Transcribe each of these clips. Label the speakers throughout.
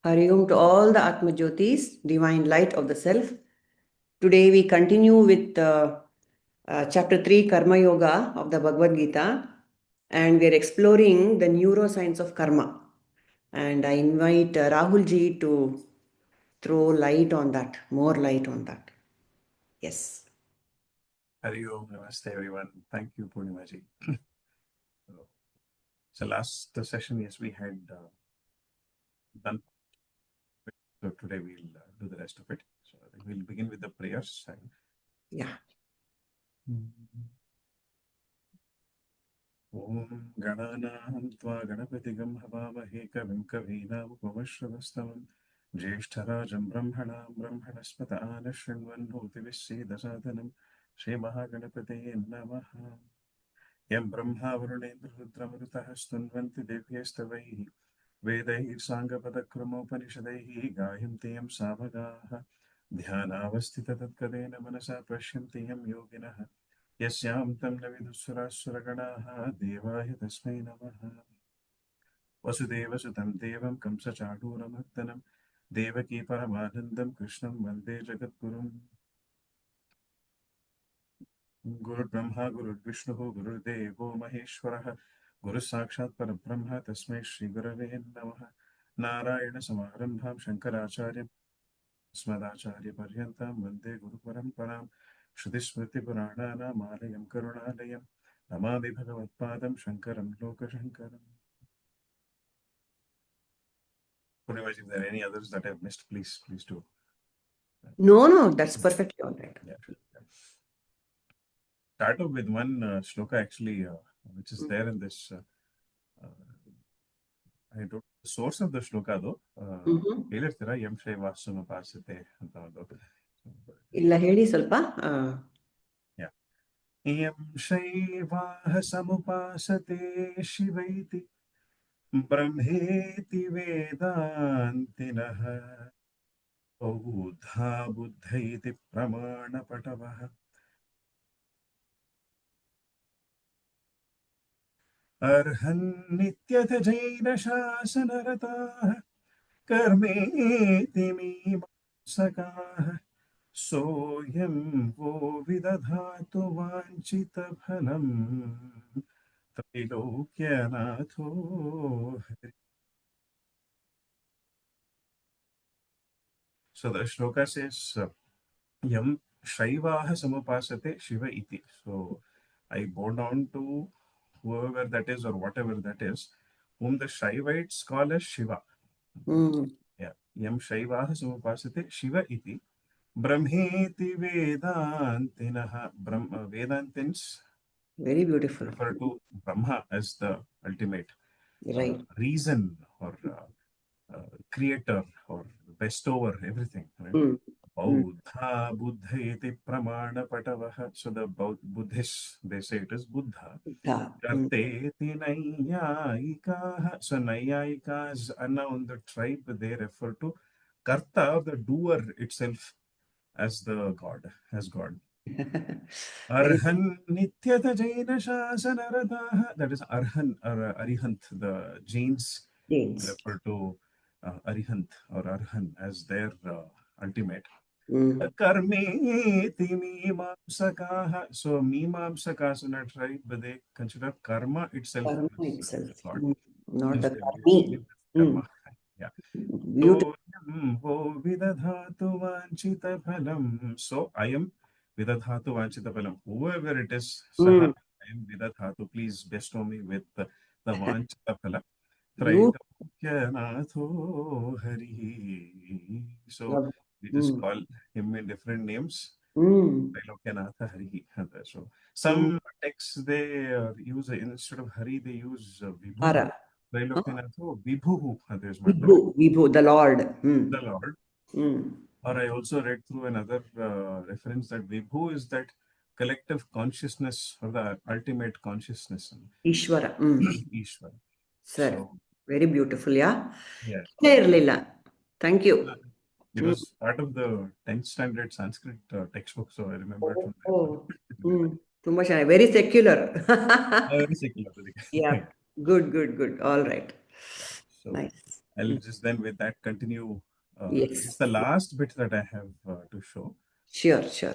Speaker 1: Hari Om to all the Atmajyotis, divine light of the self. Today we continue with chapter 3, Karma Yoga of the Bhagavad Gita, and we are exploring the neuroscience of karma. And I invite Rahul ji to throw light on that, more light on that. Yes.
Speaker 2: Hari Om, Namaste everyone. Thank you, Purnimaji. So last session, yes, we had done. So today we'll do the rest of it. So I think we'll begin with the prayers.
Speaker 1: Yeah.
Speaker 2: Om Gananam Tva Ganapatigam Havamahe Kavim Kavinamupamashravastavam Jyeshtarajam Brahmanam Brahmanaspata Anashrinvan Bhutivissidasadanam Shri Mahaganapate Namaha Yam Brahma Varunendra Rudramrutah Stunvanti Devyastavaihi Vedaihi Sangapadakramopanishadaihi Gayanti Yam Samagaha Dhyanavastita Tatkadena Manasa Prashyanti Yam Yoginaha Yasyam Tam Navidussurassuraganaha Devahi Tasmai Namaha Vasudeva Sutam Devam Kamsa Chaduramurtanam Devaki Paramanandam Krishnam Vande Jagadgurum Guru Brahma Guru Vishnu Guru Devo Maheshwaraha Guru Sakshat Parabrahma Tasmai Shri Gurave Namaha Narayana Samarambham Shankaracharya Smadacharya Paryantam Vande Guru Paramparam Shruti Smriti Puranana Malayam Karunalayam Namami Bhagavatpadam Shankaram Loka Shankaram. Purnimaji, if there are any others that I've missed, please do.
Speaker 1: No, that's perfectly all right.
Speaker 2: Yeah, sure. Start off with one shloka actually, which is there in this. I don't know the source of the shloka though. Helirtira Yam Shaivasana Pasate ಅಂತ ಒಂದು.
Speaker 1: ಇಲ್ಲ ಹೇಳಿ ಸ್ವಲ್ಪ.
Speaker 2: Yeah. Yam Shaivah Samupasate Shivaiti Brahmeti Vedantinah Bauddha Buddhaiti Pramana Patavah Arhan Nityatha Jaina Shasanarataha Karmeti Mimamsakaha Soyam Vo Vidadhatu Vanchita Phalam Trilokyanatho. So the shloka says Yam Shaivaha Samupasate Shiva iti. So I bow down to whoever that is or whatever that is, whom the Shaivites call as Shiva. Yeah. Yam Shaivaha Samupasate Shiva iti. Brahmeti Vedantinaha. Vedantins
Speaker 1: very beautiful.
Speaker 2: Refer to Brahma as the ultimate reason or creator or bestower, everything. Right? Bauddha Buddha iti pramana patavaha. So the Buddhists, they say it is Buddha. Karteti Naiyayikaha. So Naiyayikas are now on the tribe, they refer to Karta, the doer itself, as the God, as God. Arhan Nityatha Jaina Shasanarataha. That is Arhan or Arihant. The Jains refer to Arihant or Arhan as their ultimate. Karmeti Mimamsakaha. So Mimamsakas in a tribe, they consider karma itself as God.
Speaker 1: Not the karmi.
Speaker 2: Karma. Yeah. So, Vidadhatu Vanchita Phalam. So I am Vidadhatu Vanchita Phalam. Whoever it is, Saha, I am Vidadhatu. Please bestow me with the Vanchita Phalam. Traitokyanatho Hari. So we just call him in different names. Trailokyanatha Hari. So some texts they use instead of Hari, they use Vibhu. Trailokyanatho Vibhu.
Speaker 1: Vibhu, the Lord.
Speaker 2: The Lord. Or I also read through another reference that Vibhu is that collective consciousness or the ultimate consciousness.
Speaker 1: Ishvara.
Speaker 2: Ishvara.
Speaker 1: Sir,
Speaker 2: so,
Speaker 1: very beautiful, yeah?
Speaker 2: Yes.
Speaker 1: Thank you.
Speaker 2: It was part of the 10th standard Sanskrit textbook, so I remember it from
Speaker 1: there. Very secular.
Speaker 2: Very secular.
Speaker 1: Yeah, good. All right.
Speaker 2: Yeah, so
Speaker 1: nice.
Speaker 2: I'll just then with that continue.
Speaker 1: Yes.
Speaker 2: It's the last bit that I have to show.
Speaker 1: Sure, sure.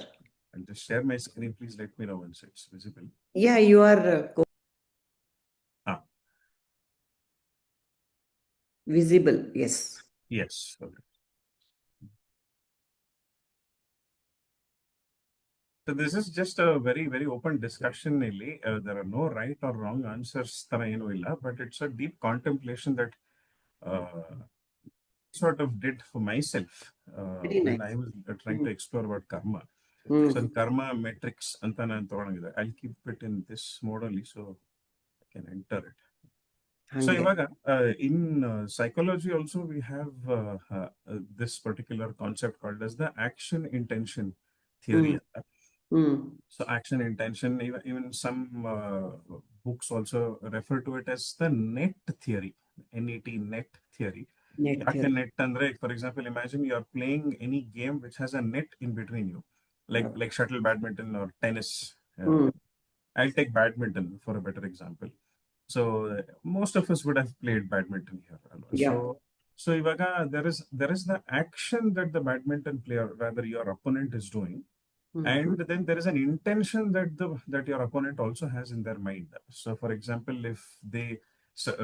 Speaker 2: I'll just share my screen. Please let me know once it's visible.
Speaker 1: Yeah, you are visible. Yes.
Speaker 2: Yes. Okay. So this is just a very, very open discussion, Nili. There are no right or wrong answers, but it's a deep contemplation that sort of did for myself
Speaker 1: Very
Speaker 2: when
Speaker 1: nice.
Speaker 2: I was trying to explore about karma. So in karma matrix, I'll keep it in this mode only so I can enter it. So Ivaga, in psychology also we have this particular concept called as the action intention theory. So action intention, even some books also refer to it as the net theory, net theory.
Speaker 1: Net
Speaker 2: Yake
Speaker 1: theory.
Speaker 2: net andre, for example, imagine you are playing any game which has a net in between you, like shuttle badminton or tennis. I'll take badminton for a better example. So most of us would have played badminton here.
Speaker 1: Yeah.
Speaker 2: So Ivaga, there is the action that the badminton player, rather your opponent, is doing, and then there is an intention that your opponent also has in their mind. So for example, if they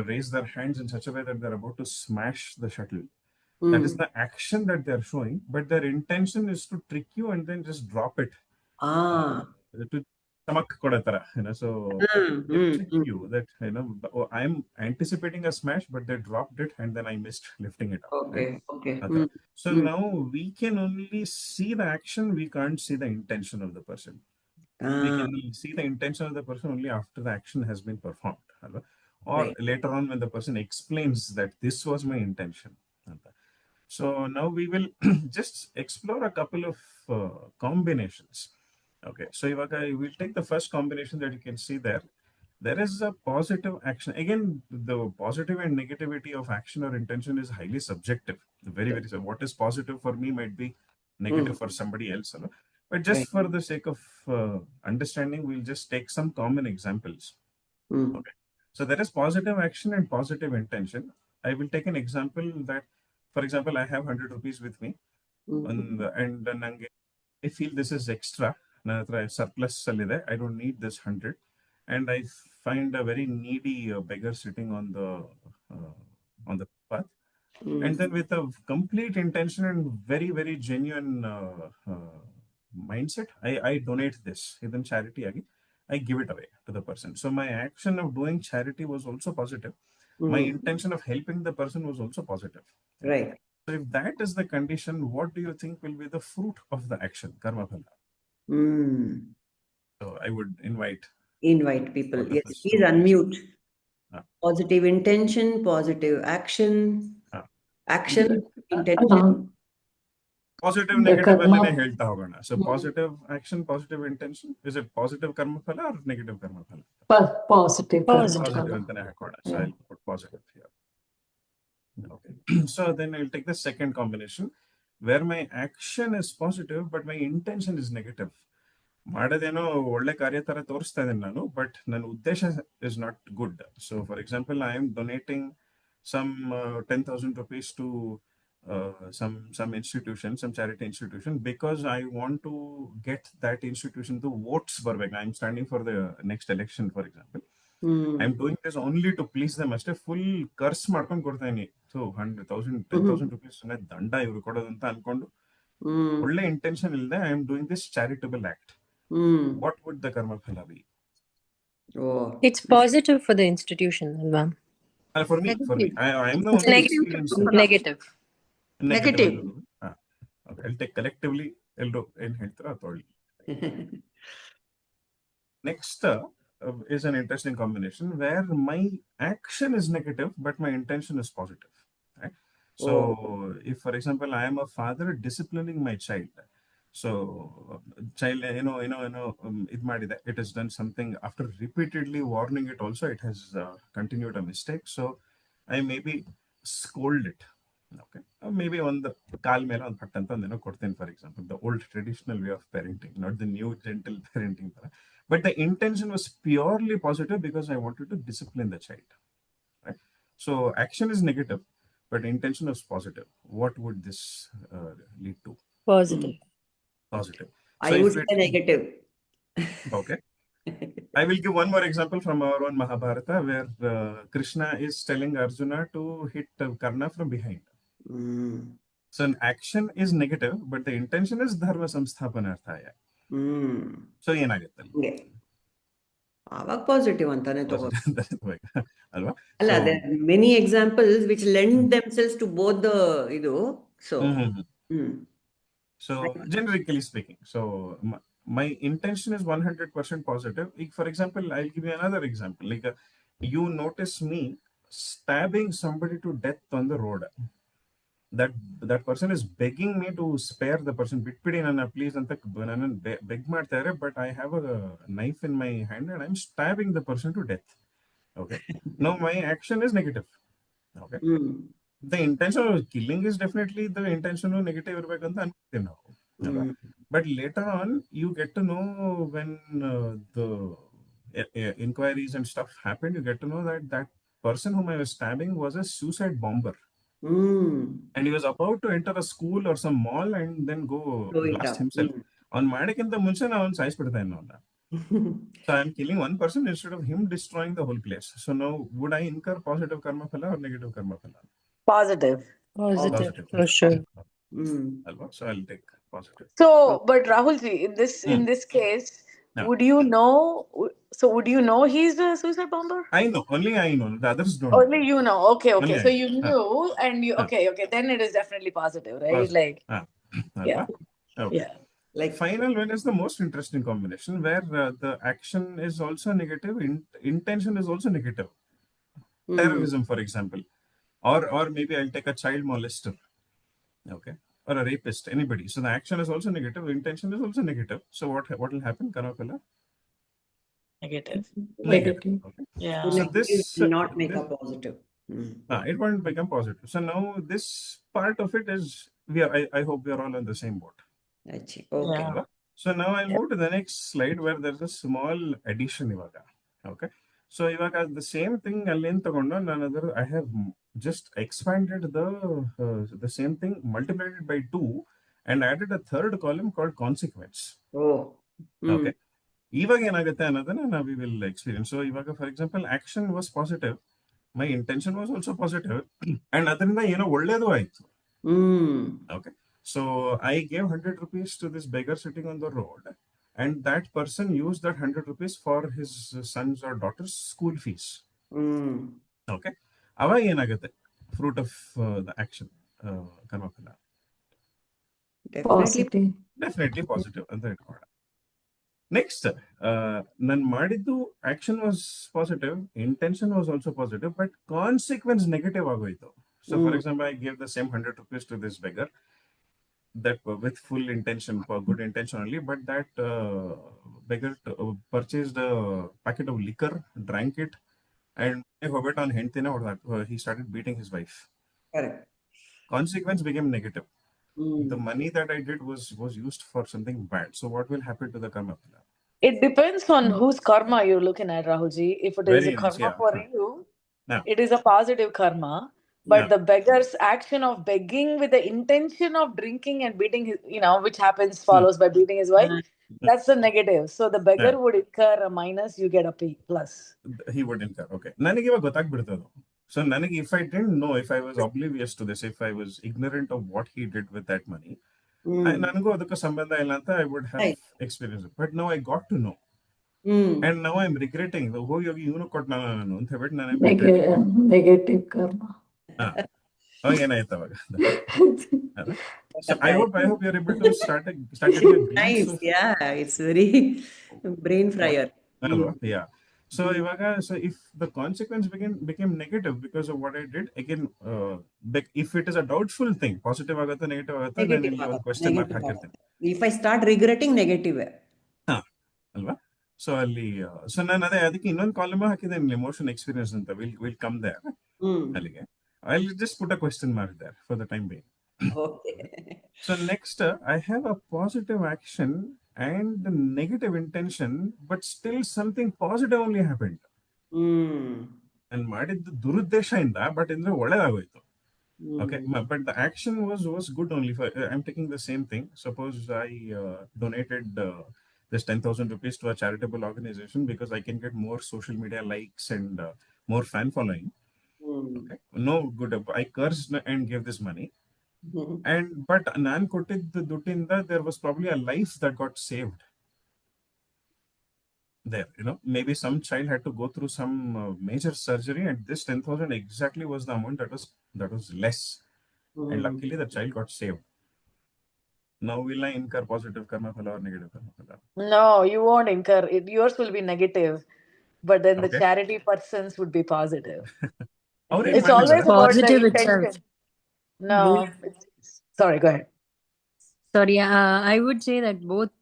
Speaker 2: raise their hands in such a way that they're about to smash the shuttle, that is the action that they're showing, but their intention is to trick you and then just drop it to tamak kodatara, so they trick you that oh, I'm anticipating a smash, but they dropped it and then I missed lifting it up, right?
Speaker 1: Okay.
Speaker 2: So now we can only see the action, we can't see the intention of the person. We can see the intention of the person only after the action has been performed, or
Speaker 1: Right.
Speaker 2: later on when the person explains that this was my intention. So now we will just explore a couple of combinations. Okay, so Ivaka, we'll take the first combination that you can see there. There is a positive action. Again, the positive and negativity of action or intention is highly subjective. What is positive for me might be negative for somebody else. But just for the sake of understanding, we'll just take some common examples. Okay. So there is positive action and positive intention. I will take an example that, for example, I have 100 rupees with me, and I feel this is extra. Surplus alide. I don't need this 100, and I find a very needy beggar sitting on the path, and then with a complete intention and very, very genuine mindset, I donate this. Then charity again, I give it away to the person. So my action of doing charity was also positive. My intention of helping the person was also positive.
Speaker 1: Right.
Speaker 2: So if that is the condition, what do you think will be the fruit of the action, karma phala? So I would invite
Speaker 1: People.
Speaker 2: all of
Speaker 1: Yes,
Speaker 2: us
Speaker 1: please
Speaker 2: to.
Speaker 1: unmute.
Speaker 2: Ah,
Speaker 1: Positive intention, positive action,
Speaker 2: ah.
Speaker 1: intention.
Speaker 2: Positive, negative ಅಲ್ಲೇನೆ ಹೇಳ್ತಾ ಹೋಗೋಣ. So positive action, positive intention. Is it positive karma phala or negative karma phala?
Speaker 3: Positive.
Speaker 2: Positive ಅಂತಾನೆ ಹಾಕೋಣ. So I'll put positive here. Okay. So then I'll take the second combination where my action is positive but my intention is negative. ಮಾಡೋದೇನೋ ಒಳ್ಳೆ ಕಾರ್ಯ ತರ ತೋರಿಸ್ತಾ ಇದ್ದೇನೆ ನಾನು, but ನನ್ನ ಉದ್ದೇಶ is not good. So for example, I am donating some 10,000 rupees to some institution, some charity institution, because I want to get that institution to votes ಬರ್ಬೇಕು. I'm standing for the next election, for example. I'm doing this only to please them ಅಷ್ಟೇ. Full ಕರ್ಸ್ ಮಾಡ್ಕೊಂಡು ಕೊಡ್ತೇನೆ. So 100,000 10,000 rupees ದಂಡ ಇವ್ರು ಕೊಡೋದು ಅಂತ ಅನ್ಕೊಂಡು ಒಳ್ಳೆ ಇಂಟೆನ್ಷನ್ ಇಲ್ಲದೆ I am doing this charitable act. What would the karma phala be?
Speaker 3: It's positive for the institution, Alva.
Speaker 2: For me, I am the one who experienced
Speaker 3: Negative.
Speaker 2: Negative. Okay, I'll take collectively. Next is an interesting combination where my action is negative but my intention is positive. Right? So, if for example I am a father disciplining my child, so child, it has done something. After repeatedly warning it, also it has continued a mistake. So I maybe scold it. Okay, maybe on the kaal mela on pattanta neno kodtene, for example, the old traditional way of parenting, not the new gentle parenting. But the intention was purely positive because I wanted to discipline the child. Right? So action is negative, but intention was positive. What would this lead to?
Speaker 3: Positive.
Speaker 2: Positive.
Speaker 1: I would say negative.
Speaker 2: Okay. I will give one more example from our own Mahabharata, where Krishna is telling Arjuna to hit Karna from behind. So an action is negative, but the intention is dharma samsthapanarthaya. So ಏನಾಗುತ್ತೆ
Speaker 1: ಆವಾಗ positive ಅಂತಾನೆ
Speaker 2: ಅಲ್ವಾ?
Speaker 1: ಅಲ್ಲ, there are many examples which lend themselves to both the ಇದು.
Speaker 2: So generically speaking, so my intention is 100% positive. For example, I'll give you another example. Like you notice me stabbing somebody to death on the road. That person is begging me to spare the person. Bitpidi nana please anta nana beg ಮಾಡ್ತಾರೆ, but I have a knife in my hand and I'm stabbing the person to death. Okay. Now my action is negative. Okay. The intention of killing is definitely the intention of negative ಇರಬೇಕಂತ ಅನ್ಕೋತೀವಿ ನಾವು. But later on you get to know when the inquiries and stuff happened, you get to know that that person whom I was stabbing was a suicide bomber. And he was about to enter a school or some mall and then go blast himself. On ಮಾಡಿಕ್ಕಿಂತ ಮುಂಚೆ ನಾವು ಒಂದು ಸಾಯಿಸ್ಬಿಡ್ತಾ ಇನ್ನು ಅವನ್ನ. So I'm killing one person instead of him destroying the whole place. So now would I incur positive karma phala or negative karma phala?
Speaker 3: Positive. For sure.
Speaker 2: So I'll take positive.
Speaker 4: So, but Rahulji, in this case, would you know? So, would you know he's a suicide bomber?
Speaker 2: I know. Only I know. The others don't.
Speaker 4: Only you know. Okay.
Speaker 2: Only
Speaker 4: So
Speaker 2: I
Speaker 4: you knew, and you okay. Then it is definitely positive, right?
Speaker 2: Positive.
Speaker 4: Like, yeah.
Speaker 2: Okay.
Speaker 4: Yeah.
Speaker 2: Like final one is the most interesting combination, where the action is also negative, intention is also negative. Terrorism, for example, or maybe I'll take a child molester. Okay. Or a rapist, anybody. So the action is also negative, intention is also negative. So what will happen, Kanapala?
Speaker 4: Negative.
Speaker 2: Okay.
Speaker 4: Yeah.
Speaker 1: So
Speaker 2: this
Speaker 1: will not make a positive.
Speaker 2: It won't become positive. So now this part of it is I hope we are all on the same boat.
Speaker 1: Okay.
Speaker 4: Yeah.
Speaker 2: So now I'll move to the next slide where there's a small addition ivaga. Okay. So ivaga the same thing I have just expanded the same thing, multiplied it by 2 and added a third column called consequence. Okay. ಇವಾಗ ಏನಾಗುತ್ತೆ ಅನ್ನೋದನ್ನ we will experience. So ಇವಾಗ for example action was positive, my intention was also positive, and ಅದರಿಂದ ಏನೋ ಒಳ್ಳೇದು ಆಯ್ತು. Okay. So I gave 100 rupees to this beggar sitting on the road, and that person used that 100 rupees for his son's or daughter's school fees. Okay. ಅವಾಗ ಏನಾಗುತ್ತೆ fruit of the action? Definitely positive ಅಂತ ಇಟ್ಕೊಳ್ಳೋಣ. Next, nan ಮಾಡಿದ್ದು action was positive, intention was also positive, but consequence negative ಆಗೋಯ್ತು. So for example, I gave the same 100 rupees to this beggar, that with full intention, for good intention only, but that beggar purchased a packet of liquor, drank it, and he started beating his wife.
Speaker 1: Correct.
Speaker 2: Consequence became negative. The money that I did was used for something bad. So what will happen to the karma?
Speaker 4: It depends on whose karma you're looking at, Rahulji. If it is a karma for you, it is a positive karma. But the beggar's action of begging with the intention of drinking and beating his, which happens follows by beating his wife, that's the negative. So the beggar would incur a minus, you get a plus.
Speaker 2: He would incur. Okay. ನನಗೆ ಇವಾಗ ಗೊತ್ತಾಗ್ಬಿಡ್ತದೆ. So ನನಗೆ if I didn't know, if I was oblivious to this, if I was ignorant of what he did with that money, ನನಗೂ ಅದಕ್ಕೆ ಸಂಬಂಧ ಇಲ್ಲ ಅಂತ I would have experienced it. But now I got to know. And now I'm regretting. ಹೋಗಿ ಇವನು ಕೊಟ್ಟ ನಾನು ಅಂತ ಹೇಳ್ಬಿಟ್ಟು ನಾನು
Speaker 4: negative karma.
Speaker 2: ಏನಾಯ್ತು ಅವಾಗ? So I hope you're able to start getting a glimpse.
Speaker 1: Nice. Yeah, it's very brain fryer.
Speaker 2: Yeah. So if the consequence became negative because of what I did, again, if it is a doubtful thing, positive agata, negative agata, then one question mark hakirtene.
Speaker 1: If I start regretting, negative.
Speaker 2: Alva? So so ನಾನು ಅದೇ ಅದಕ್ಕೆ ಇನ್ನೊಂದು column ಹಾಕಿದ್ದೇನೆ, emotion experience ಅಂತ. We'll come there. ಅಲ್ಲಿಗೆ I'll just put a question mark there for the time being.
Speaker 1: Okay.
Speaker 2: So next, I have a positive action and the negative intention, but still something positive only happened. And ಮಾಡಿದ್ದು ದುರುದ್ದೇಶದಿಂದ, but ಇಂದ್ರೆ ಒಳ್ಳೆದಾಗೋಯ್ತು. Okay, but the action was good only. For I'm taking the same thing. Suppose I donated this 10,000 rupees to a charitable organization because I can get more social media likes and more fan following. Okay, no good. I cursed and gave this money. And but nan kottiddu duddinda there was probably a life that got saved there. Maybe some child had to go through some major surgery, and this 10,000 exactly was the amount that was less. And luckily the child got saved. Now will I incur positive karma phala or negative karma phala?
Speaker 4: No, you won't incur it. Yours will be negative, but then the
Speaker 2: Okay.
Speaker 4: charity persons would be positive.
Speaker 2: ಅವ್ರೇನ್
Speaker 4: It's
Speaker 2: ಮಾಡ್ಲಿ
Speaker 4: always
Speaker 2: madam?
Speaker 4: about the
Speaker 3: Positive
Speaker 4: intention.
Speaker 3: itself.
Speaker 4: No, sorry, go ahead.
Speaker 3: Sorry, I would say that both,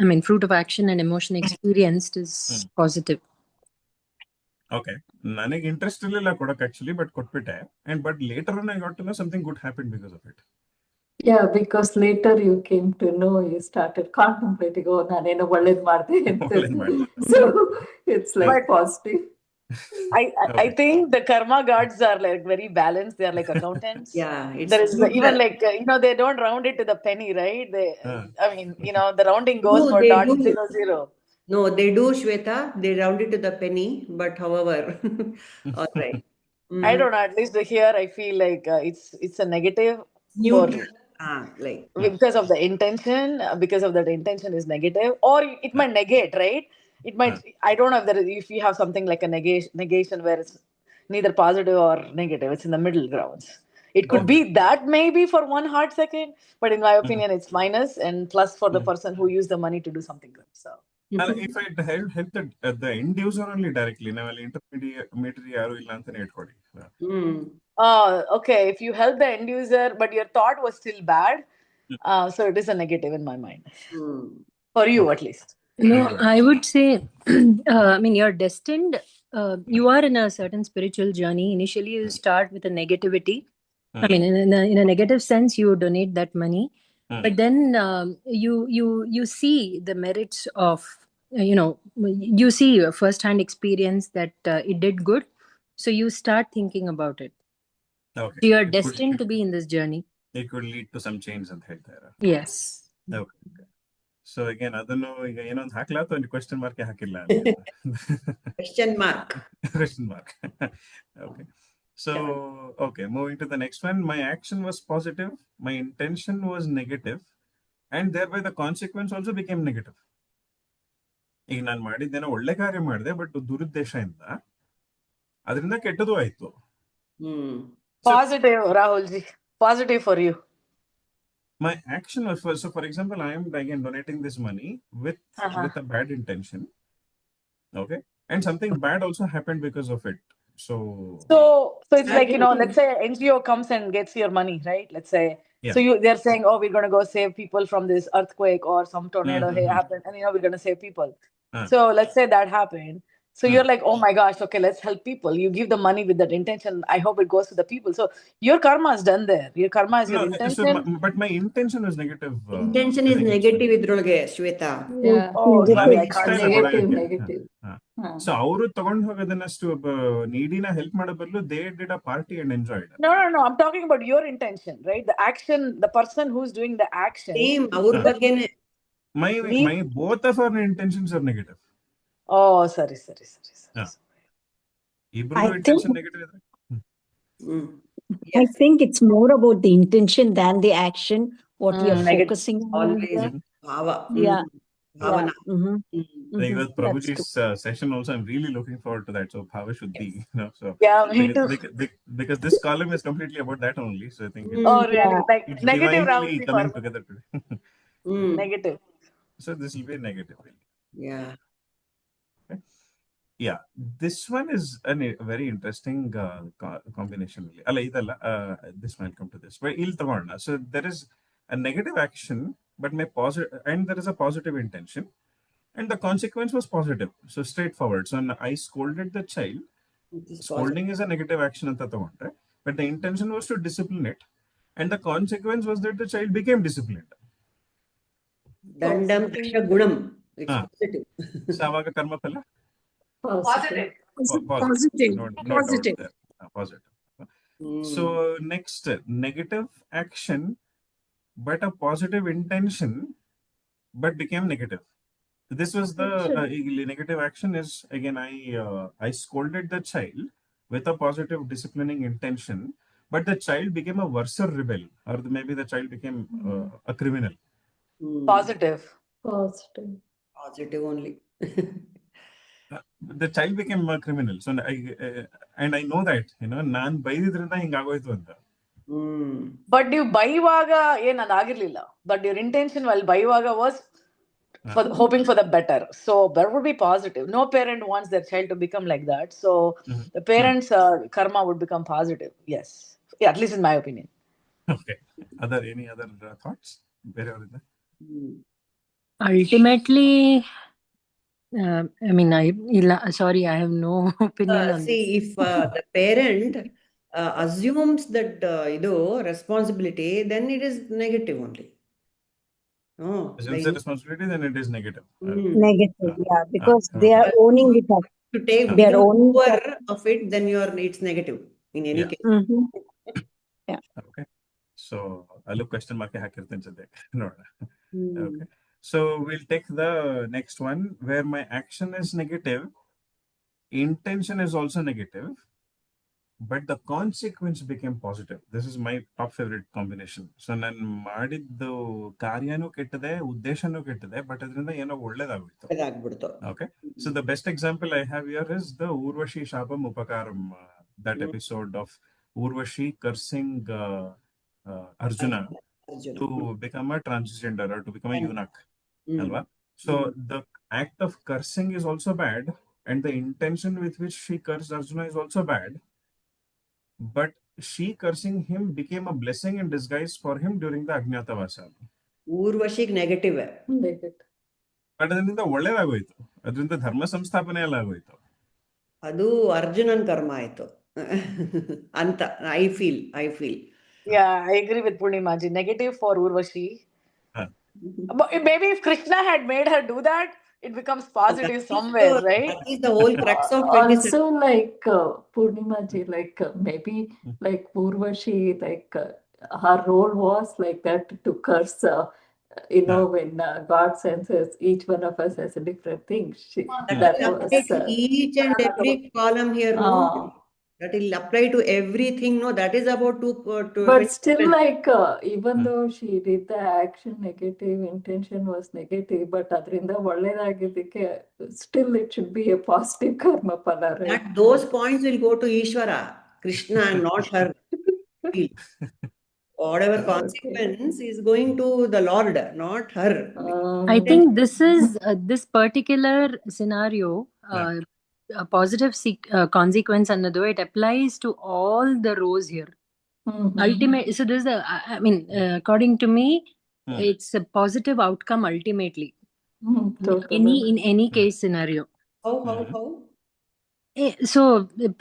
Speaker 3: I mean, fruit of action and emotion experienced is positive.
Speaker 2: Okay. ನನಗೆ interest ಇರಲಿಲ್ಲ ಕೊಡಕ್ಕೆ actually, but ಕೊಟ್ಬಿಟ್ಟೆ. But later on I got to know something good happened because of it.
Speaker 5: Yeah, because later you came to know, you started contemplating, oh, ನಾನೇನೋ ಒಳ್ಳೇದ್ ಮಾಡ್ದೆ ಅಂತ. So it's like positive.
Speaker 4: I think the karma gods are like very balanced. They are like accountants.
Speaker 1: Yeah, it's
Speaker 4: there is
Speaker 1: good
Speaker 4: even like they don't round it to the penny, right? I mean, the rounding goes
Speaker 1: No,
Speaker 4: for
Speaker 1: they
Speaker 4: dot
Speaker 1: do.
Speaker 4: 00.
Speaker 1: No, they do, Shweta. They round it to the penny, but however, all right.
Speaker 4: I don't know. At least here, I feel like it's a negative
Speaker 1: Neutral. Like.
Speaker 4: because of the intention. Because of that intention is negative, or it might negate, right? It might. I don't know if you have something like a negation where it's neither positive or negative. It's in the middle grounds. It could be that maybe for one hard second, but in my opinion, it's minus and plus for the person who used the money to do something good. So.
Speaker 2: If I help the end user only directly, now intermediary ಯಾರು ಇಲ್ಲ ಅಂತಾನೆ ಇಟ್ಕೊಳ್ಳಿ.
Speaker 4: Okay. If you help the end user, but your thought was still bad, so it is a negative in my mind. For you, at least.
Speaker 3: No, I would say, I mean, you're destined. You are in a certain spiritual journey. Initially, you start with a negativity. I mean, in a negative sense, you donate that money, but then you see the merits of, you see a first-hand experience that it did good, so you start thinking about it.
Speaker 2: Okay.
Speaker 3: So you are destined to be in this journey.
Speaker 2: It could lead to some change ಅಂತ ಹೇಳ್ತಾರೆ.
Speaker 3: Yes.
Speaker 2: Okay. So again, ಅದನ್ನು ಈಗ ಏನೋ ಒಂದು ಹಾಕ್ಲಾ ಅಥವಾ ಒಂದು question mark ಹಾಕಿಲ್ಲ?
Speaker 1: Question mark.
Speaker 2: Question mark. Okay. So, okay, moving to the next one. My action was positive. My intention was negative. And thereby the consequence also became negative. ಈಗ ನಾನು ಮಾಡಿದ್ದೇನೋ ಒಳ್ಳೆ ಕಾರ್ಯ ಮಾಡಿದೆ, ಬಟ್ ದುರುದ್ದೇಶದಿಂದ ಅದರಿಂದ ಕೆಟ್ಟದು ಆಯ್ತು.
Speaker 4: Positive, Rahulji. Positive for you.
Speaker 2: My action was, so for example, I am again donating this money with a bad intention. Okay. And something bad also happened because of it. So
Speaker 4: it's like, let's say NGO comes and gets your money, right? Let's say.
Speaker 2: Yeah.
Speaker 4: So they're saying, oh, we're going to go save people from this earthquake or some tornado happened, and we're going to save people. So let's say that happened. So you're like, oh my gosh, okay, let's help people. You give the money with that intention. I hope it goes to the people. So your karma is done there. Your karma is your intention.
Speaker 2: But my intention is negative.
Speaker 1: Intention is negative ಇದ್ರೊಳಗೆ, Shweta.
Speaker 5: Yeah.
Speaker 4: Oh, sorry, I can't say
Speaker 5: negative.
Speaker 2: So ಅವರು ತಗೊಂಡು ಹೋಗೋದನ್ನಷ್ಟು ನೀಡಿನ help ಮಾಡೋ ಬದಲು they did a party and enjoyed.
Speaker 4: No. I'm talking about your intention, right? The action, the person who's doing the action.
Speaker 1: Same, ಅವ್ರ ಬಗ್ಗೆನೇ.
Speaker 2: My both of our intentions are negative.
Speaker 4: Oh, sorry.
Speaker 2: Intention negative.
Speaker 6: I think it's more about the intention than the action. What you're focusing on.
Speaker 1: Bhava.
Speaker 6: Yeah.
Speaker 1: Bhavana.
Speaker 2: Like with Prabhuji's session also, I'm really looking forward to that. So Bhava Shuddhi, So
Speaker 4: yeah, me too.
Speaker 2: Because this column is completely about that only. So I think
Speaker 4: really? Like
Speaker 2: it's
Speaker 4: negative
Speaker 2: divinely coming together today.
Speaker 4: Negative.
Speaker 2: So this will be negative.
Speaker 1: Yeah.
Speaker 2: Okay. Yeah, this one is a very interesting combination. This might come to this. But so there is a negative action, but and there is a positive intention, and the consequence was positive. So straightforward. So I scolded the child. Scolding is a negative action, but the intention was to discipline it, and the consequence was that the child became disciplined.
Speaker 1: Dandam Daksha Gunam. It's positive.
Speaker 2: Savaga karma phala?
Speaker 4: Positive.
Speaker 6: Positive.
Speaker 2: No
Speaker 6: Positive.
Speaker 2: doubt there. Positive. So next, negative action, but a positive intention, but became negative. This was the negative action is, again, I scolded the child with a positive disciplining intention, but the child became a worse rebel, or maybe the child became a criminal.
Speaker 4: Positive.
Speaker 1: Positive only.
Speaker 2: The child became a criminal. So I know that, nan baididrinda hingagoytu anta.
Speaker 4: But you baivaga ಏನಾಗಿರ್ಲಿಲ್ಲ. But your intention while baivaga was for hoping for the better. So there would be positive. No parent wants their child to become like that. So the parents' karma would become positive. Yes. Yeah, at least in my opinion.
Speaker 2: Okay. Any other thoughts?
Speaker 3: Ultimately, I mean, sorry, I have no opinion on
Speaker 1: See,
Speaker 3: this.
Speaker 1: if the parent assumes that responsibility, then it is negative only.
Speaker 2: Assumes the responsibility, then it is negative.
Speaker 6: Negative, yeah, because they are owning it up.
Speaker 1: To take
Speaker 6: They are owning
Speaker 1: over of it, then it's negative in any case.
Speaker 6: Yeah.
Speaker 2: Okay. So I'll question mark no. Okay. So we'll take the next one where my action is negative, intention is also negative, but the consequence became positive. This is my top favorite combination. So ನಾನು ಮಾಡಿದ್ದು ಕಾರ್ಯನೂ ಕೆಟ್ಟದೆ, ಉದ್ದೇಶನೂ ಕೆಟ್ಟದೆ, but ಅದರಿಂದ ಏನೋ ಒಳ್ಳೇದಾಗ್ಬಿಡ್ತು. Okay. So the best example I have here is the Urvashi Shapam Upakaram, that episode of Urvashi cursing Arjuna to become a transgender or to become a eunuch. Alva? So the act of cursing is also bad, and the intention with which she cursed Arjuna is also bad. But she cursing him became a blessing in disguise for him during the Ajnatavasa.
Speaker 1: Urvashig negative.
Speaker 2: But ಅದರಿಂದ ಒಳ್ಳೇದಾಗೋಯ್ತು, ಅದರಿಂದ ಧರ್ಮ ಸಂಸ್ಥಾಪನೆ ಎಲ್ಲ ಆಗೋಯ್ತು.
Speaker 1: ಅದು ಅರ್ಜುನನ್ ಕರ್ಮ ಆಯ್ತು ಅಂತ I feel.
Speaker 4: Yeah, I agree with Purnimaji. Negative for Urvashi. But maybe if Krishna had made her do that, it becomes positive somewhere, right?
Speaker 1: That is the whole crux of 27.
Speaker 5: Also, like Purnimaji, like maybe like Urvashi, like her role was like that to curse. When God senses each one of us as a different thing.
Speaker 1: That will apply to each and every column here. No? That will apply to everything. No, that is about
Speaker 5: But still, like even though she did the action negative, intention was negative, but adrinda ಒಳ್ಳೆದಾಗಿದ್ದಕ್ಕೆ still it should be a positive karma phala, right?
Speaker 1: That those points will go to Ishvara, Krishna, and not her. Whatever consequence is going to the Lord, not her.
Speaker 3: I think this is this particular scenario, a positive consequence annadu, it applies to all the rows here. Ultimate. So this is according to me, it's a positive outcome ultimately.
Speaker 5: Totally.
Speaker 3: In any case scenario.
Speaker 1: How?
Speaker 3: So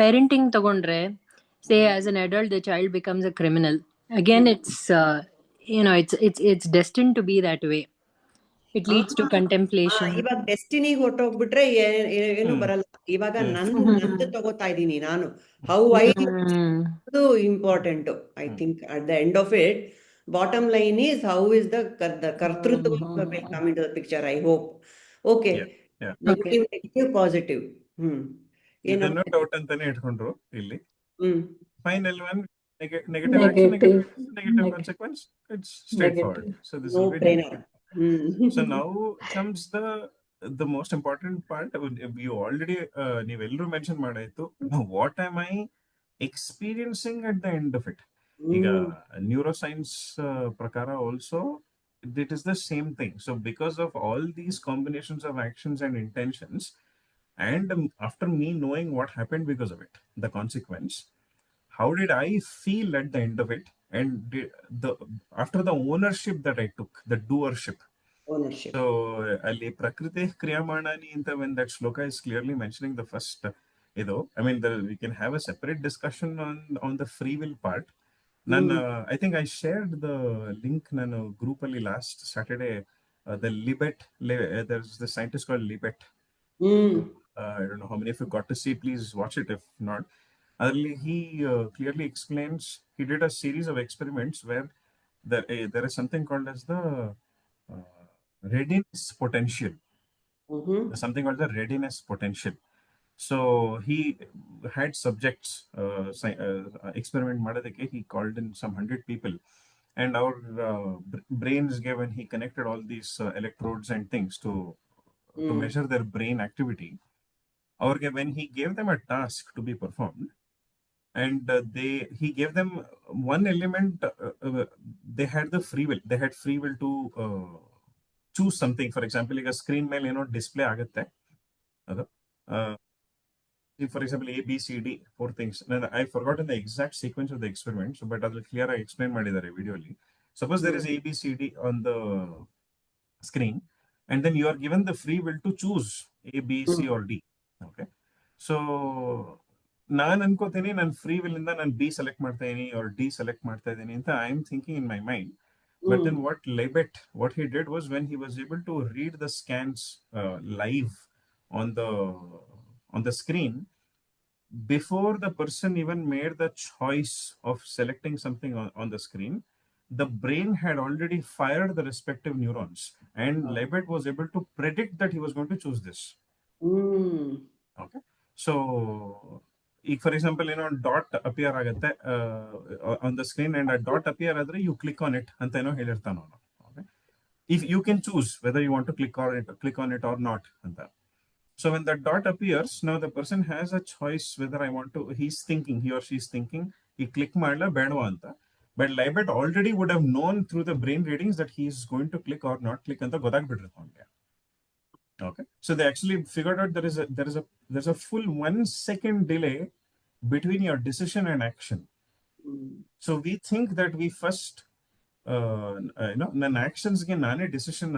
Speaker 3: parenting tagondre, say as an adult the child becomes a criminal. Again, it's it's destined to be that way. It leads to contemplation.
Speaker 1: ಇವಾಗ destiny ಹೊರಟೋಗ್ಬಿಟ್ರೆ ಏನು ಬರಲ್ಲ. ಇವಾಗ ನಂದು ತಗೋತಾ ಇದ್ದೀನಿ ನಾನು. How I ಅದು important. I think at the end of it, bottom line is how is the ಕರ್ತೃತ್ವ will come into the picture. I hope. Okay. Negative, positive.
Speaker 2: ಇದನ್ನು ಡೌಟ್ ಅಂತಾನೆ ಇಟ್ಕೊಂಡ್ರು ಇಲ್ಲಿ. Final one, negative action, negative consequence. It's straightforward. So this will be negative. So now comes the most important part. You already ನೀವೆಲ್ಲರೂ mention ಮಾಡಾಯ್ತು. What am I experiencing at the end of it? ಈಗ neuroscience prakara also it is the same thing. So because of all these combinations of actions and intentions, and after me knowing what happened because of it, the consequence, how did I feel at the end of it, and after the ownership that I took, the doership. So ali prakriti kriyamanani anta, when that shloka is clearly mentioning the first we can have a separate discussion on the free will part. I think I shared the link nanu group ali last Saturday. The Libet, there's the scientist called Libet. I don't know how many of you got to see. Please watch it if not. He clearly explains, he did a series of experiments where there is something called as the readiness potential. There's something called the readiness potential. So he had subjects experiment madadike. He called in some 100 people, and our brains gave, and he connected all these electrodes and things to measure their brain activity. When he gave them a task to be performed, and he gave them one element, they had the free will. They had free will to choose something. For example, like a screen mail, display agutte. For example, A, B, C, D, four things. I've forgotten the exact sequence of the experiment, so but I'll clear. I explain ಮಾಡಿದ್ದಾರೆ videoly. Suppose there is A, B, C, D on the screen, and then you are given the free will to choose A, B, C, or D. Okay, so ನಾನು ಅನ್ಕೋತೀನಿ ನನ್ನ free will ಇಂದ ನಾನು B select ಮಾಡ್ತಾ ಇದೀನಿ or D select ಮಾಡ್ತಾ ಇದೀನಿ ಅಂತ I am thinking in my mind. But then what he did was, when he was able to read the scans live on the screen, before the person even made the choice of selecting something on the screen, the brain had already fired the respective neurons, and Libet was able to predict that he was going to choose this. Okay, so for example, dot appear agutte on the screen, and a dot appear adre you click on it anta helirtano. Okay, if you can choose whether you want to click on it or not anta. So when that dot appears, now the person has a choice whether he or she is thinking, he click madla bedva anta. But Libet already would have known through the brain readings that he is going to click or not click anta godagbidirthe avನಿಗೆ. Okay, so they actually figured out there's a full 1 second delay between your decision and action. So we think that we first ನನ್ನ actionsಗೆ ನಾನೇ decision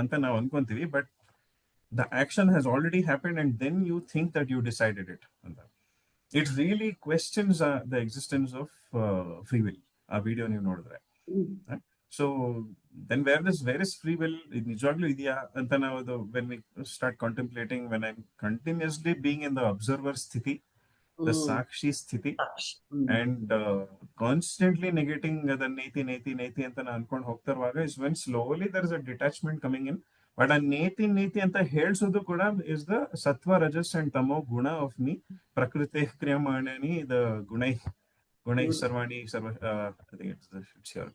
Speaker 2: ಅಂತ ನಾವು ಅನ್ಕೊಂತೀವಿ, but the action has already happened, and then you think that you decided it. It really questions the existence of free will. A video ನೀವು ನೋಡಿದ್ರೆ. Right? So then where is free will? ನಿಜವಾಗ್ಲೂ ಇದೆಯಾ ಅಂತ ನಾವು when we start contemplating, when I'm continuously being in the observer sthiti, the sakshi sthiti, and constantly negating the neti ಅಂತ ನಾನು ಅನ್ಕೊಂಡು ಹೋಗ್ತಿರುವಾಗ, is when slowly there is a detachment coming in. But a neti ಅಂತ ಹೇಳ್ಸೋದು ಕೂಡ is the sattva, rajas and tamo guna of me. Prakriti kriyamani, the gunai sarvani sarva. I think it's here.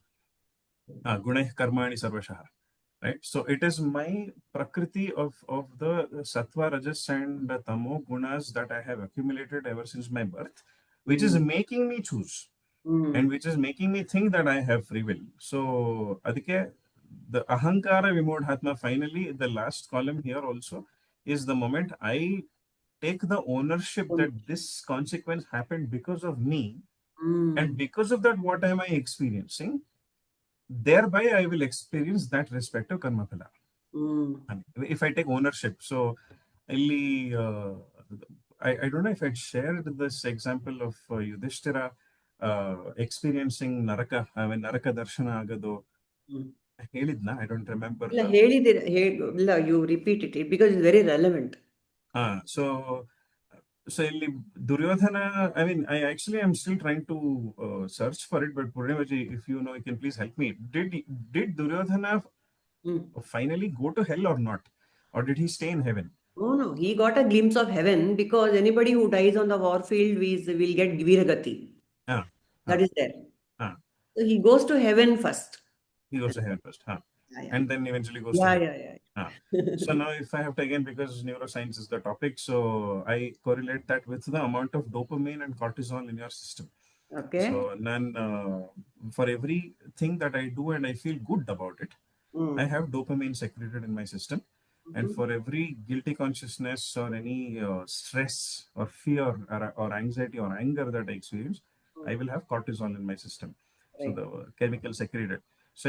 Speaker 2: Gunai karmani sarvashah. Right. So it is my prakriti of the sattva, rajas and tamo gunas that I have accumulated ever since my birth, which is making me choose, and which is making me think that I have free will. So adike the ahankara vimodhatma, finally the last column here also, is the moment I take the ownership that this consequence happened because of me, and because of that, what am I experiencing? Thereby I will experience that respective karma phala. If I take ownership. So I don't know if I'd shared this example of Yudhishthira experiencing naraka, when naraka darshana agado. ಹೇಳಿದ್ನಾ? I don't remember.
Speaker 1: ಇಲ್ಲ, you repeat it because it's very relevant.
Speaker 2: So ಇಲ್ಲಿ Duryodhana, I mean, I actually am still trying to search for it, but Purnaji, if you know, you can please help me. Did Duryodhana finally go to hell or not? Or did he stay in heaven?
Speaker 1: No, he got a glimpse of heaven, because anybody who dies on the war field will get Viragati. That is there. So he goes to heaven first.
Speaker 2: He goes to heaven first.
Speaker 1: Yeah.
Speaker 2: And then eventually goes to heaven.
Speaker 1: Yeah.
Speaker 2: So now if I have to, again, because neuroscience is the topic, so I correlate that with the amount of dopamine and cortisol in your system.
Speaker 1: Okay.
Speaker 2: So for everything that I do and I feel good about it, I have dopamine secreted in my system. And for every guilty consciousness or any stress or fear or anxiety or anger that I experience, I will have cortisol in my system. So the chemical secreted. So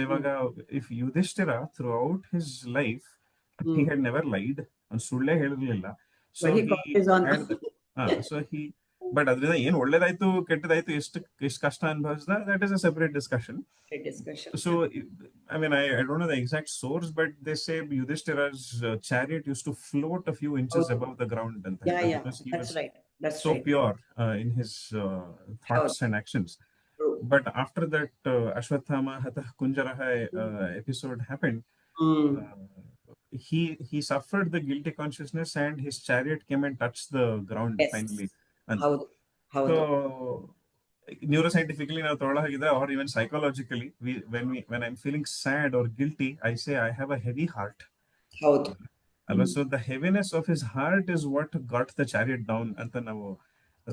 Speaker 2: if Yudhishthira, throughout his life, he had never lied, and sulle helirilla. So he had but ಅದರಿಂದ ಏನು ಒಳ್ಳೇದಾಯ್ತು ಕೆಟ್ಟದಾಯ್ತು ಎಷ್ಟು ಕಷ್ಟ ಅನುಭವಿಸಿದ, that is a separate discussion. So I mean, I don't know the exact source, but they say Yudhishthira's chariot used to float a few inches above the ground.
Speaker 1: Yeah, that's right. That's
Speaker 2: so
Speaker 1: right.
Speaker 2: pure in his thoughts and actions.
Speaker 1: True.
Speaker 2: But after that Ashwathama Hatah Kunjaraha episode happened, he suffered the guilty consciousness, and his chariot came and touched the ground
Speaker 1: Yes.
Speaker 2: finally. And
Speaker 1: Howdu.
Speaker 2: so neuroscientifically or even psychologically, when I'm feeling sad or guilty, I say I have a heavy heart.
Speaker 1: Howdu.
Speaker 2: So the heaviness of his heart is what got the chariot down ಅಂತ ನಾವು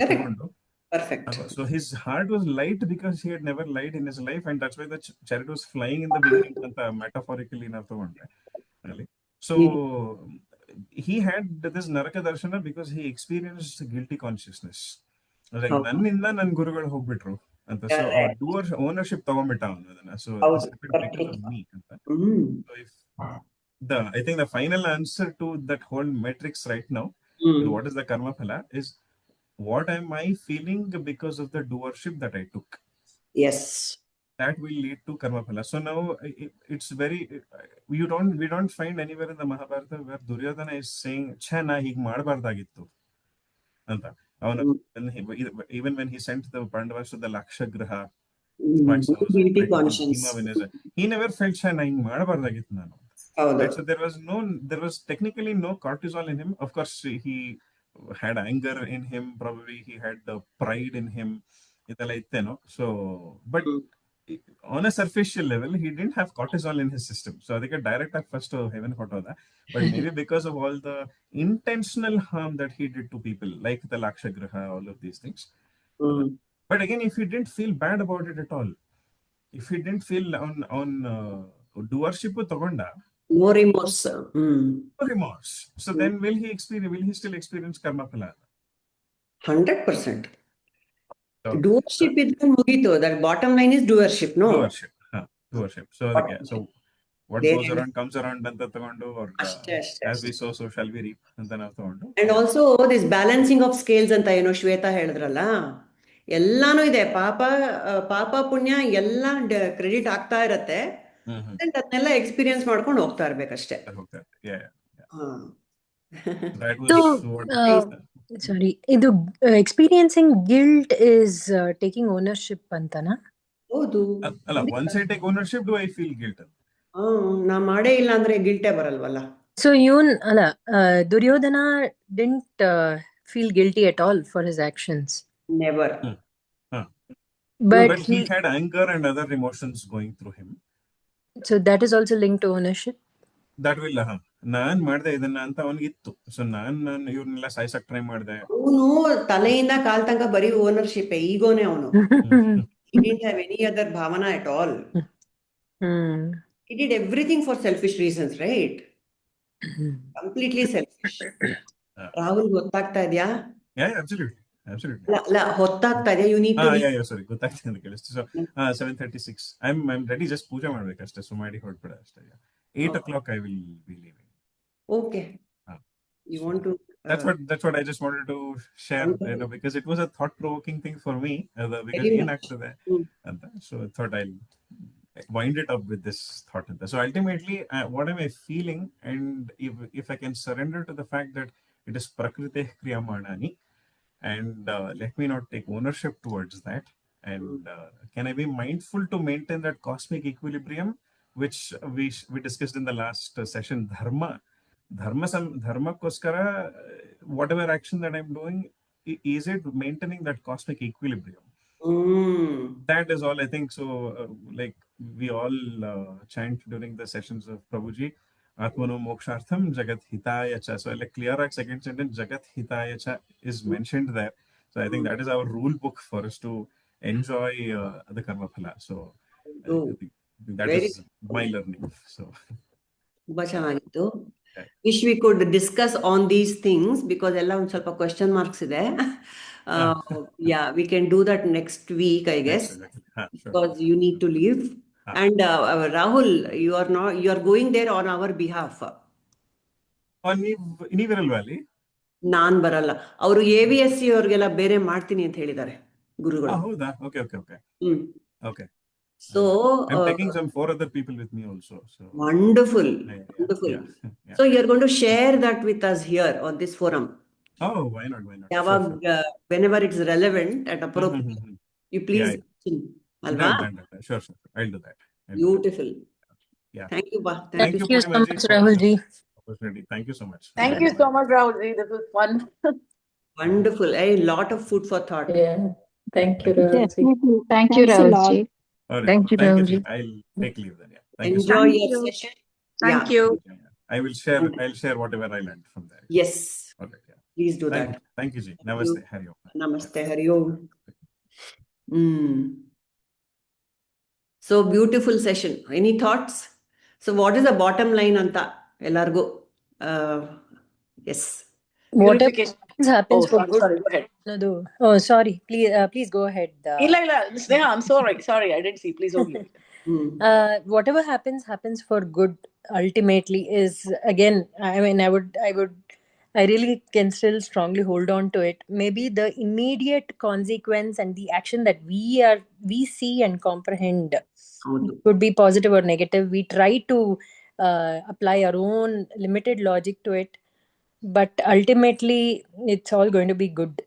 Speaker 2: ತಗೊಂಡು.
Speaker 1: Perfect.
Speaker 2: So his heart was light because he had never lied in his life, and that's why the chariot was flying in the beginning ಅಂತ metaphorically ನಾವು ತಗೊಂಡ್ರೆ. Really. So he had this Naraka Darshana because he experienced guilty consciousness. Like ನನ್ನಿಂದ ನನ್ನ ಗುರುಗಳು ಹೋಗ್ಬಿಟ್ರು ಅಂತ. So doer ownership ತಗೊಂಡ್ಬಿಟ್ಟ ಅವನು ಅದನ್ನ. So this happened because of me ಅಂತ. So if I think the final answer to that whole matrix right now, what is the karma phala, is what am I feeling because of the doership that I took.
Speaker 1: Yes.
Speaker 2: That will lead to karma phala. So now it's very, we don't find anywhere in the Mahabharata where Duryodhana is saying chha na hig ಮಾಡಬಾರ್ದಾಗಿತ್ತು ಅಂತ. Even when he sent the Pandavas to the Lakshagraha wax house, he never felt chha na hig ಮಾಡಬಾರ್ದಾಗಿತ್ತು ನಾನು. Right? So there was technically no cortisol in him. Of course, he had anger in him. Probably he had pride in him. So, but on a superficial level, he didn't have cortisol in his system. So I think a direct first to heaven hotoda. But maybe because of all the intentional harm that he did to people, like the Lakshagraha, all of these things. But again, if he didn't feel bad about it at all, if he didn't feel on doership tagonda,
Speaker 1: no remorse.
Speaker 2: No remorse. So then will he still experience karma phala?
Speaker 1: 100%. Doership is mugito. That bottom line is doership, no?
Speaker 2: Doership. So what goes around comes around anta tagondu, or as we sow, so shall we reap anta ನಾವು ತಗೊಂಡು.
Speaker 1: And also this balancing of scales ಅಂತ ಶ್ವೇತಾ ಹೇಳಿದ್ರಲ್ಲ, ಎಲ್ಲಾನು ಇದೆ. ಪಾಪ ಪುಣ್ಯ ಎಲ್ಲ credit ಆಗ್ತಾ ಇರತ್ತೆ. ಅದನ್ನೆಲ್ಲ ಎಕ್ಸ್ಪೀರಿಯನ್ಸ್ ಮಾಡ್ಕೊಂಡು ಹೋಗ್ತಾ ಇರ್ಬೇಕಷ್ಟೇ.
Speaker 3: Sorry, ಇದು experiencing guilt is taking ownership ಅಂತನಾ?
Speaker 1: ಹೌದು.
Speaker 2: ಅಲ್ಲ, once I take ownership, do I feel guilt?
Speaker 1: ನಾ ಮಾಡೇ ಇಲ್ಲ ಅಂದ್ರೆ ಗಿಲ್ಟೇ ಬರಲ್ವಲ್ಲ.
Speaker 3: So Duryodhana didn't feel guilty at all for his actions.
Speaker 1: Never.
Speaker 3: But
Speaker 2: he had anger and other emotions going through him.
Speaker 3: So that is also linked to ownership.
Speaker 2: That will ನಾನ್ ಮಾಡ್ದೆ ಇದನ್ನ ಅಂತ ಅವನಿಗಿತ್ತು. So ನಾನು ಇವ್ರನ್ನೆಲ್ಲ ಸಾಯ್ಸಕ್ try ಮಾಡ್ದೆ.
Speaker 1: ಅವನು ತಲೆಯಿಂದ ಕಾಲ್ ತನಕ ಬರೀ ಓನರ್ಶಿಪ್, ಈಗೋನೆ ಅವನು. He didn't have any other bhavana at all. He did everything for selfish reasons, right? Completely selfish. Rahul ಗೊತ್ತಾಗ್ತಾ ಇದೆಯಾ?
Speaker 2: Yeah, absolutely.
Speaker 1: ಅಲ್ಲ ಹೊತ್ತಾಗ್ತಾ ಇದೆಯಾ? You need to
Speaker 2: sorry, ಗೊತ್ತಾಗ್ತಾ ಇದೆ ಕೇಳಿಸ್ತು. So 7:36 I'm ready, just ಪೂಜೆ ಮಾಡ್ಬೇಕಷ್ಟೇ. ಸೊ ಮಾಡಿ ಹೊರಡ್ಬಿಡ ಅಷ್ಟೇ. 8 o'clock I will be leaving.
Speaker 1: Okay. You want to
Speaker 2: that's what I just wanted to share, because it was a thought provoking thing for me, because ಏನಾಗ್ತದೆ ಅಂತ. So I thought I'll wind it up with this thought. So ultimately, what am I feeling, and if I can surrender to the fact that it is prakriti kriyamanani, and let me not take ownership towards that, and can I be mindful to maintain that cosmic equilibrium, which we discussed in the last session. Dharma koskara, whatever action that I'm doing, is it maintaining that cosmic equilibrium? That is all I think. So like we all chant during the sessions of Prabhuji, Atmano Mokshartham Jagat Hitaya Cha. So like clear second sentence, Jagat Hitaya Cha is mentioned there. So I think that is our rule book for us to enjoy the karma phala. So that is my learning. So
Speaker 1: ತುಂಬಾ ಚೆನ್ನಾಗಿತ್ತು. Wish we could discuss on these things, because ಎಲ್ಲ ಒಂದು ಸ್ವಲ್ಪ question marks ಇದೆ. Yeah, we can do that next week, I guess.
Speaker 2: Yes, exactly.
Speaker 1: Because you need to leave. And Rahul, you are going there on our behalf.
Speaker 2: ನೀವಿರಲ್ವಾ?
Speaker 1: ನಾನ್ ಬರಲ್ಲ. ಅವರು AVSC ಅವ್ರಿಗೆಲ್ಲ ಬೇರೆ ಮಾಡ್ತೀನಿ ಅಂತ ಹೇಳಿದ್ದಾರೆ ಗುರುಗಳು.
Speaker 2: ಹೌದಾ? Okay.
Speaker 1: So
Speaker 2: I'm taking some 4 other people with me also. So
Speaker 1: wonderful.
Speaker 2: Yeah.
Speaker 1: So you're going to share that with us here on this forum.
Speaker 2: Oh, why not? Why not? Sure.
Speaker 1: Whenever it's relevant and appropriate, you please mention. Alva?
Speaker 2: Done. Sure. I'll do that.
Speaker 1: Beautiful.
Speaker 2: Yeah.
Speaker 1: Thank you, Ba.
Speaker 2: Thank you
Speaker 3: so
Speaker 2: Purna
Speaker 3: much, Rahulji.
Speaker 2: Thank you so much.
Speaker 4: Thank you so much, Rahulji. This was fun.
Speaker 1: Wonderful. A lot of food for thought.
Speaker 5: Yeah. Thank you, Rahulji.
Speaker 6: Definitely.
Speaker 7: Thank you,
Speaker 6: Thanks a lot.
Speaker 7: Rahulji.
Speaker 2: All right.
Speaker 7: Thank you,
Speaker 2: Thank you,
Speaker 7: Rahulji.
Speaker 2: Ji. I'll take leave then. Yeah. Thank
Speaker 1: Enjoy
Speaker 2: you so much.
Speaker 1: your session.
Speaker 7: Thank
Speaker 1: Yeah.
Speaker 7: you.
Speaker 2: I will share whatever I learned from there.
Speaker 1: Yes.
Speaker 2: Okay. Yeah.
Speaker 1: Please do that.
Speaker 2: Thank you, Ji. Namaste. Hari Om.
Speaker 1: Namaste. Hari Om. So beautiful session. Any thoughts? So what is the bottom line, Anta? Elargo. Yes.
Speaker 3: Whatever
Speaker 4: Purification.
Speaker 3: happens for good.
Speaker 4: Sorry, go ahead.
Speaker 3: No. Oh, sorry. Please go ahead.
Speaker 4: Sneha, I'm sorry. I didn't see. Please hold it.
Speaker 3: Whatever happens for good. Ultimately, is again. I mean, I really can still strongly hold on to it. Maybe the immediate consequence and the action that we see and comprehend could be positive or negative. We try to apply our own limited logic to it, but ultimately, it's all going to be good.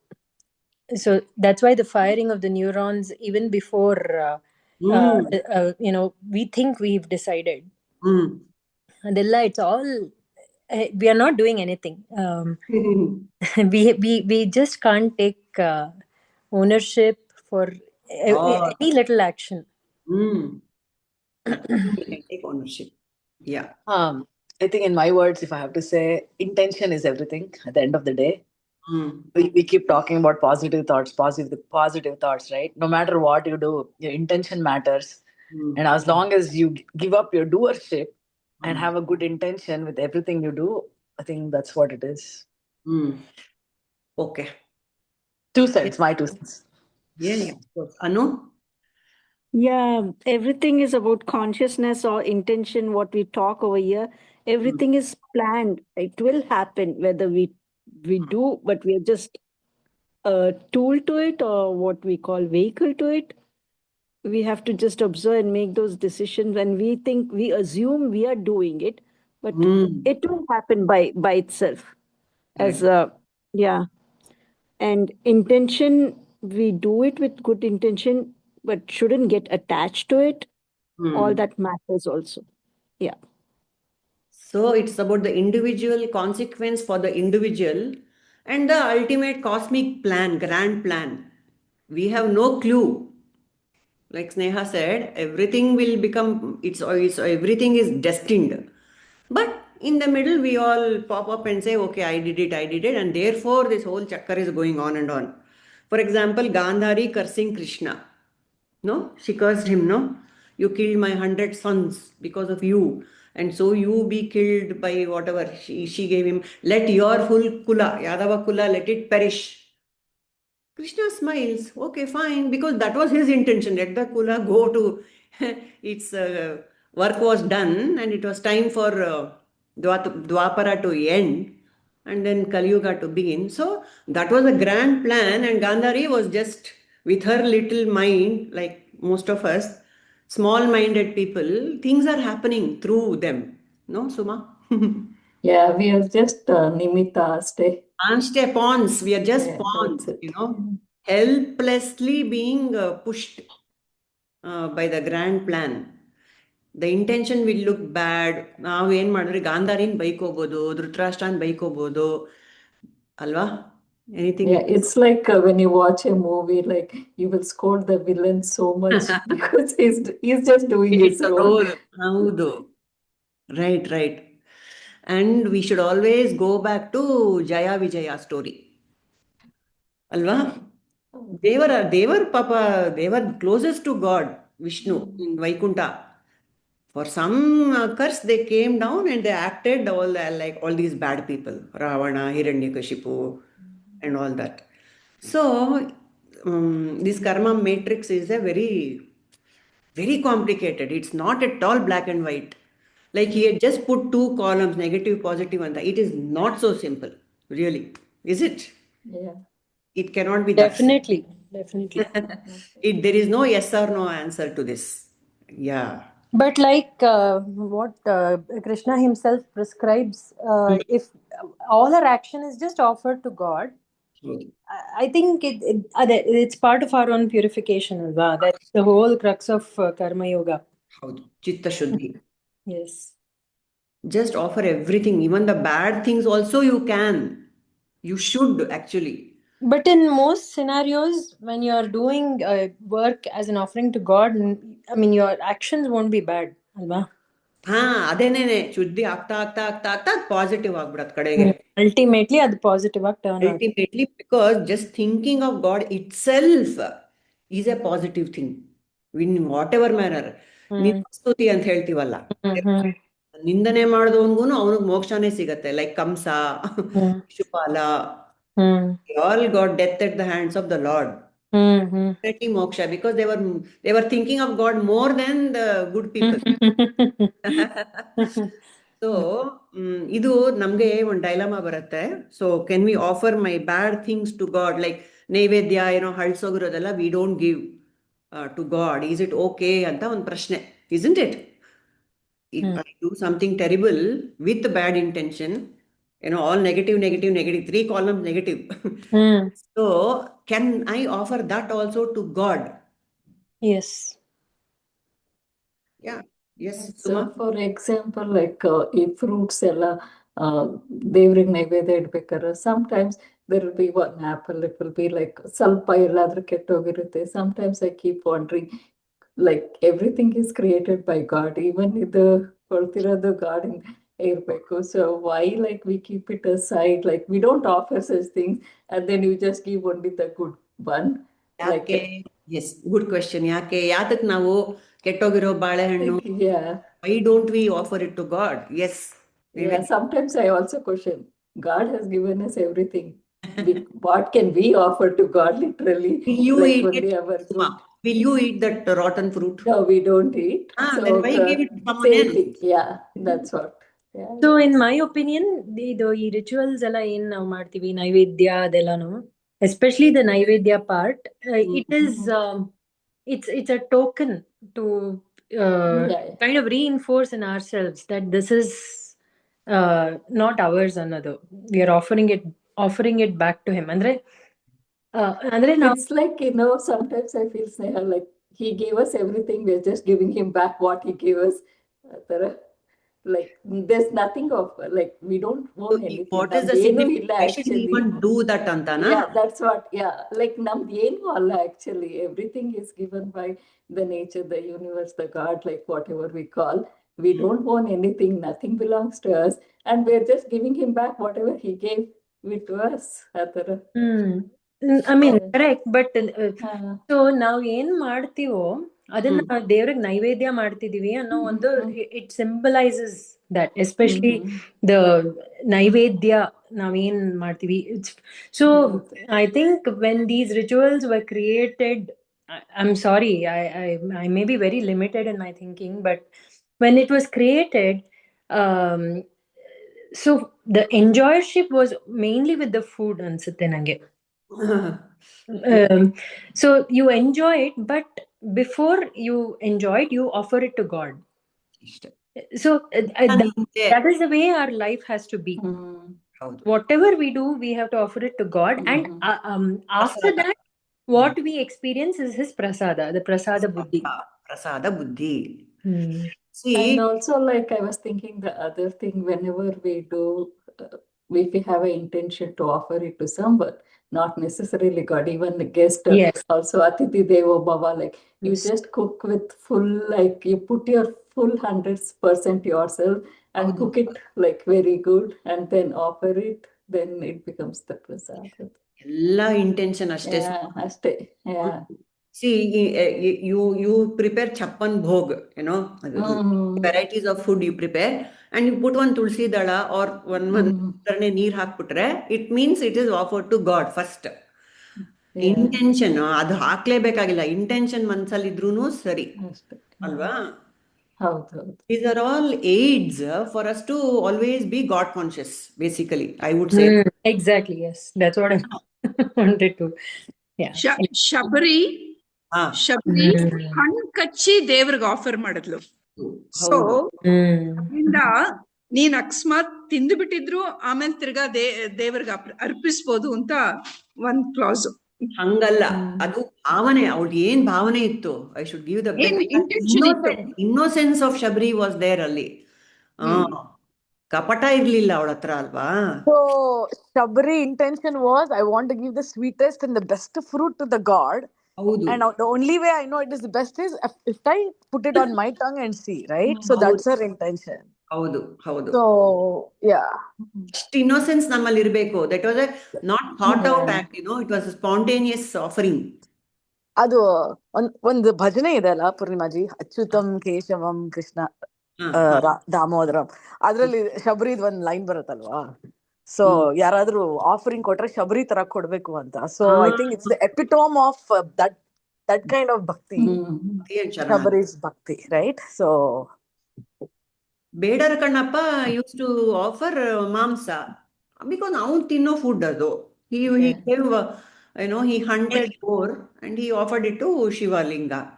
Speaker 3: So that's why the firing of the neurons, even before, we think we've decided. Adilla, it's all, we are not doing anything. We just can't take ownership for any little action.
Speaker 1: We can take ownership. Yeah.
Speaker 4: I think in my words, if I have to say, intention is everything at the end of the day. We keep talking about positive thoughts, right? No matter what you do, your intention matters. And as long as you give up your doership and have a good intention with everything you do, I think that's what it is.
Speaker 1: Okay.
Speaker 4: 2 cents, my 2 cents.
Speaker 1: Yeah. Anu?
Speaker 6: Yeah, everything is about consciousness or intention, what we talk over here. Everything is planned. It will happen, whether we do, but we are just a tool to it or what we call vehicle to it. We have to just observe and make those decisions when we assume we are doing it, but it will happen by itself. And intention, we do it with good intention, but shouldn't get attached to it. All that matters also. Yeah.
Speaker 1: So it's about the individual consequence for the individual and the ultimate cosmic plan, grand plan. We have no clue. Like Sneha said, everything will become, everything is destined. But in the middle, we all pop up and say, okay, I did it. And therefore, this whole chakkar is going on and on. For example, Gandhari cursing Krishna. No, she cursed him, no? You killed my 100 sons because of you. And so you be killed by whatever she gave him. Let your full kula, Yadava kula, let it perish. Krishna smiles. Okay, fine, because that was his intention. Let the kula go to its work was done, and it was time for Dwapara to end, and then Kali Yuga to begin. So that was a grand plan, and Gandhari was just with her little mind, like most of us, small-minded people. Things are happening through them. No, Suma?
Speaker 5: Yeah, we are just nimitta,
Speaker 1: pawns. We are just pawns,
Speaker 5: that's it.
Speaker 1: helplessly being pushed by the grand plan. The intention will look bad. ನಾವು ಏನ್ ಮಾಡಿದ್ರೆ ಗಾಂಧಾರಿನ್ ಬೈಕೋಬಹುದು, ಧೃತರಾಷ್ಟ್ರನ್ ಬೈಕೋಬಹುದು ಅಲ್ವಾ? Anything?
Speaker 5: Yeah, it's like when you watch a movie, like you will scold the villain so much because he's just doing his role.
Speaker 1: ಹೌದು. Right. And we should always go back to Jaya Vijaya story. Alva? They were closest to God, Vishnu, in Vaikunta. For some curse, they came down and they acted all these bad people, Ravana, Hiranyakashipu, and all that. So, this karma matrix is a very, very complicated. It's not at all black and white. Like he had just put 2 columns, negative, positive, and that. It is not so simple, really. Is it?
Speaker 5: Yeah.
Speaker 1: It cannot be
Speaker 3: Definitely.
Speaker 1: that. There is no yes or no answer to this. Yeah.
Speaker 3: But like what Krishna himself prescribes, if all our action is just offered to God, I think it's part of our own purification. Alva. That's the whole crux of Karma Yoga.
Speaker 1: Chitta Shuddhi.
Speaker 3: Yes.
Speaker 1: Just offer everything, even the bad things also you can. You should actually.
Speaker 3: But in most scenarios, when you're doing work as an offering to God, I mean, your actions won't be bad. Alva.
Speaker 1: ಅದೇನೇನೆ ಶುದ್ಧಿ ಆಗ್ತಾ ಆಗ್ತಾ ಆಗ್ತಾ ಆಗ್ತಾ positive ಆಗ್ಬಿಡತ್ ಕಡೆಗೆ.
Speaker 3: Ultimately, ಅದು positive ಆಗಿ turn ಆಗುತ್ತೆ.
Speaker 1: Ultimately, because just thinking of God itself is a positive thing. In whatever manner. ಸ್ತುತಿ ಅಂತ ಹೇಳ್ತೀವಲ್ಲ, ನಿಂದನೆ ಮಾಡಿದವನ್ಗೂ ಅವನಿಗೆ ಮೋಕ್ಷನೇ ಸಿಗತ್ತೆ. Like Kamsa, Shishupala, they all got death at the hands of the Lord. Definitely moksha, because they were thinking of God more than the good people. So ಇದು ನಮ್ಗೆ ಒಂದು dilemma ಬರುತ್ತೆ. So can we offer my bad things to God, like ನೈವೇದ್ಯ ಏನೋ ಹಳ್ಸೋಗಿರೋದೆಲ್ಲ we don't give to God, is it okay ಅಂತ ಒಂದು ಪ್ರಶ್ನೆ. isn't it? If I do something terrible with bad intention, all negative, 3 columns negative. So can I offer that also to God?
Speaker 3: Yes.
Speaker 1: Yeah. Yes.
Speaker 5: So for example, like ಈ fruits ಎಲ್ಲ ದೇವ್ರಿಗೆ ನೈವೇದ್ಯ ಇಡ್ಬೇಕಾದ್ರೆ sometimes there will be one apple, it will be like ಸ್ವಲ್ಪ ಎಲ್ಲಾದ್ರೂ ಕೆಟ್ಟೋಗಿರುತ್ತೆ. Sometimes I keep wondering, like everything is created by God, even ಇದು ಕೊಳ್ತಿರೋದು God ಇರ್ಬೇಕು. So why like we keep it aside, like we don't offer such things and then you just give only the good one? Like
Speaker 1: yes, good question. ಯಾತಕ್ ನಾವು ಕೆಟ್ಟೋಗಿರೋ ಬಾಳೆಹಣ್ಣು,
Speaker 5: yeah,
Speaker 1: why don't we offer it to God? Yes.
Speaker 5: Yeah, sometimes I also question, God has given us everything. What can we offer to God, literally?
Speaker 1: Will you
Speaker 5: like
Speaker 1: eat
Speaker 5: only
Speaker 1: it?
Speaker 5: our good.
Speaker 1: Will you eat that rotten fruit?
Speaker 5: No, we don't eat. So
Speaker 1: then why give it to someone
Speaker 5: same
Speaker 1: else?
Speaker 5: thing. Yeah, that's what. Yeah.
Speaker 3: So in my opinion, ಇದು ಈ rituals ಎಲ್ಲ ಏನ್ ನಾವು ಮಾಡ್ತೀವಿ, ನೈವೇದ್ಯ ಅದೆಲ್ಲಾನು, especially the ನೈವೇದ್ಯ part, it is it's a token to kind of reinforce in ourselves that this is not ours another. We are offering it back to him. Andre
Speaker 5: it's like, sometimes I feel Sneha, like he gave us everything, we're just giving him back what he gave us. Like there's nothing of, like we don't own anything.
Speaker 1: What is the significance? I should even do that, Antana.
Speaker 5: Yeah, that's what. Yeah, like namd ಏನು ಅಲ್ಲ actually. Everything is given by the nature, the universe, the God, like whatever we call. We don't own anything. Nothing belongs to us, and we're just giving him back whatever he gave to us.
Speaker 3: I mean, correct, but so ನಾವು ಏನ್ ಮಾಡ್ತೀವೋ ಅದನ್ನ ದೇವ್ರಿಗೆ ನೈವೇದ್ಯ ಮಾಡ್ತಿದೀವಿ ಅನ್ನೋ ಒಂದು, it symbolizes that, especially the ನೈವೇದ್ಯ ನಾವೇನ್ ಮಾಡ್ತೀವಿ. So I think when these rituals were created, I'm sorry, I may be very limited in my thinking, but when it was created, so the enjoyership was mainly with the food ಅನ್ಸುತ್ತೆ ನಂಗೆ. So you enjoy it, but before you enjoy it, you offer it to God. So that is the way our life has to be. Whatever we do, we have to offer it to God, and after that, what we experience is His prasada, the prasada buddhi.
Speaker 1: Prasada buddhi.
Speaker 5: See, and also, like I was thinking, the other thing, whenever we do, if we have an intention to offer it to someone, not necessarily God, even the guest, also Atiti Devo Bhava, like you just cook with full, like you put your full 100% yourself and cook it like very good and then offer it, then it becomes the prasad.
Speaker 1: Ella intention ashte.
Speaker 5: Yeah.
Speaker 1: See, you prepare chappan bhog, varieties of food you prepare, and you put one tulsi dala or one neer hakputre, it means it is offered to God first. Intention, adu haklebekagilla, intention mansali idrunu sari alva. These are all aids for us to always be God conscious, basically, I would say.
Speaker 3: Exactly, yes, that's what I wanted to.
Speaker 7: Shabari ಹಣ್ಣು ಕಚ್ಚಿ ದೇವ್ರಿಗೆ offer ಮಾಡಿದ್ಲು. So ಅದರಿಂದ ನೀನ್ ಅಕಸ್ಮಾತ್ ತಿಂದು ಬಿಟ್ಟಿದ್ರು ಆಮೇಲೆ ತಿರ್ಗಾ ದೇವರಿಗೆ ಅರ್ಪಿಸ್ಬೋದು ಅಂತ ಒಂದ್ ಕ್ಲಾಸ್.
Speaker 1: ಹಂಗಲ್ಲ, ಅದು ಭಾವನೆ, ಅವ್ಳು ಏನ್ ಭಾವನೆ ಇತ್ತು. I should give the innocence of Shabari was there ಅಲ್ಲಿ. ಕಪಟ ಇರ್ಲಿಲ್ಲ ಅವಳ ಹತ್ರ ಅಲ್ವಾ.
Speaker 4: So Shabri intention was, I want to give the sweetest and the best fruit to the god.
Speaker 1: ಹೌದು.
Speaker 4: And the only way I know it is the best is if I put it on my tongue and see, right? So that's her intention.
Speaker 1: ಹೌದು ಹೌದು.
Speaker 4: So yeah,
Speaker 1: ಅಷ್ಟು innocence ನಮ್ಮಲ್ಲಿ ಇರಬೇಕು. That was A not thought out act, it was spontaneous offering.
Speaker 4: ಅದು ಒಂದು ಭಜನೆ ಇದೆ ಅಲ್ಲ ಪೂರ್ಣಿಮಾಜಿ, ಅಚ್ಯುತಂ ಕೇಶವಂ ಕೃಷ್ಣ ದಾಮೋದರಂ, ಅದ್ರಲ್ಲಿ ಶಬರಿದ್ ಒಂದ್ ಲೈನ್ ಬರುತ್ತಲ್ವಾ. ಸೊ ಯಾರಾದ್ರೂ ಆಫರಿಂಗ್ ಕೊಟ್ರೆ ಶಬರಿ ತರ ಕೊಡ್ಬೇಕು ಅಂತ. So I think it's the epitome of that kind of ಭಕ್ತಿ, ಶಬರಿ's ಭಕ್ತಿ, right? So
Speaker 1: Bedara Kannappa use to offer ಮಾಂಸ ಬಿಕಾಸ್ ಅವ್ನು ತಿನ್ನೋ ಫುಡ್ ಅದು. he gave, he hunted more and he offered it to Shivalinga.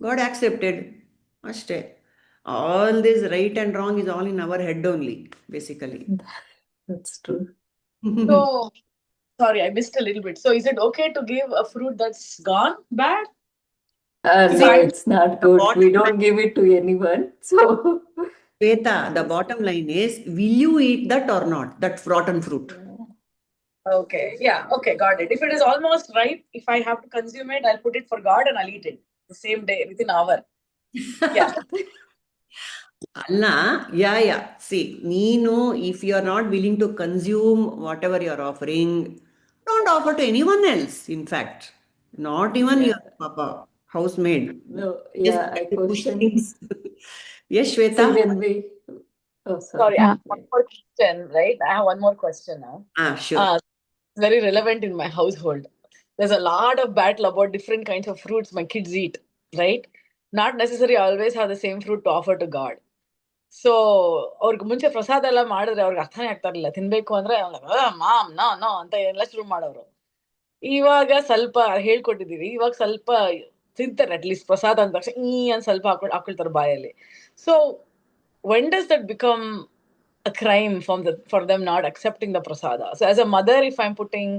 Speaker 1: God accepted. ಅಷ್ಟೇ. All this right and wrong is all in our head only, basically.
Speaker 5: That's true.
Speaker 4: So sorry, I missed a little bit. So is it okay to give a fruit that's gone bad?
Speaker 5: No, it's not good. We don't give it to anyone. So
Speaker 1: Shweta, the bottom line is, will you eat that or not, that rotten fruit?
Speaker 4: Okay, yeah, okay, got it. If it is almost ripe, if I have to consume it, I'll put it for God and I'll eat it the same day, within an hour. Yeah.
Speaker 1: Alla, yeah. See, Neenu, if you are not willing to consume whatever you are offering, don't offer to anyone else. In fact, not even your papa, housemaid.
Speaker 5: No, yeah, I question.
Speaker 1: Yes, Shweta.
Speaker 4: Sorry, I have one more question, right? I have one more question now.
Speaker 1: Sure.
Speaker 4: Very relevant in my household. There's a lot of battle about different kinds of fruits my kids eat, right? Not necessarily always have the same fruit to offer to God. So ಅವ್ರಿಗೆ ಮುಂಚೆ ಪ್ರಸಾದ ಎಲ್ಲ ಮಾಡಿದ್ರೆ ಅವ್ರಿಗೆ ಅರ್ಥನೇ ಆಗ್ತಾ ಇರ್ಲಿಲ್ಲ. ತಿನ್ಬೇಕು ಅಂದ್ರೆ ಮಾಮ್ ನೋ ಅಂತ ಎಲ್ಲ ಶುರು ಮಾಡೋರು. ಇವಾಗ ಸ್ವಲ್ಪ ಹೇಳ್ಕೊಟ್ಟಿದೀವಿ, ಇವಾಗ ಸ್ವಲ್ಪ ತಿಂತಾರೆ. ಅಟ್ಲೀಸ್ಟ್ ಪ್ರಸಾದ ಅಂದ ತಕ್ಷಣ ಅಂತ ಸ್ವಲ್ಪ ಹಾಕೊಳ್ತಾರೆ ಬಾಯಲ್ಲಿ. So when does that become a crime for them not accepting the prasada? So as a mother, if I'm putting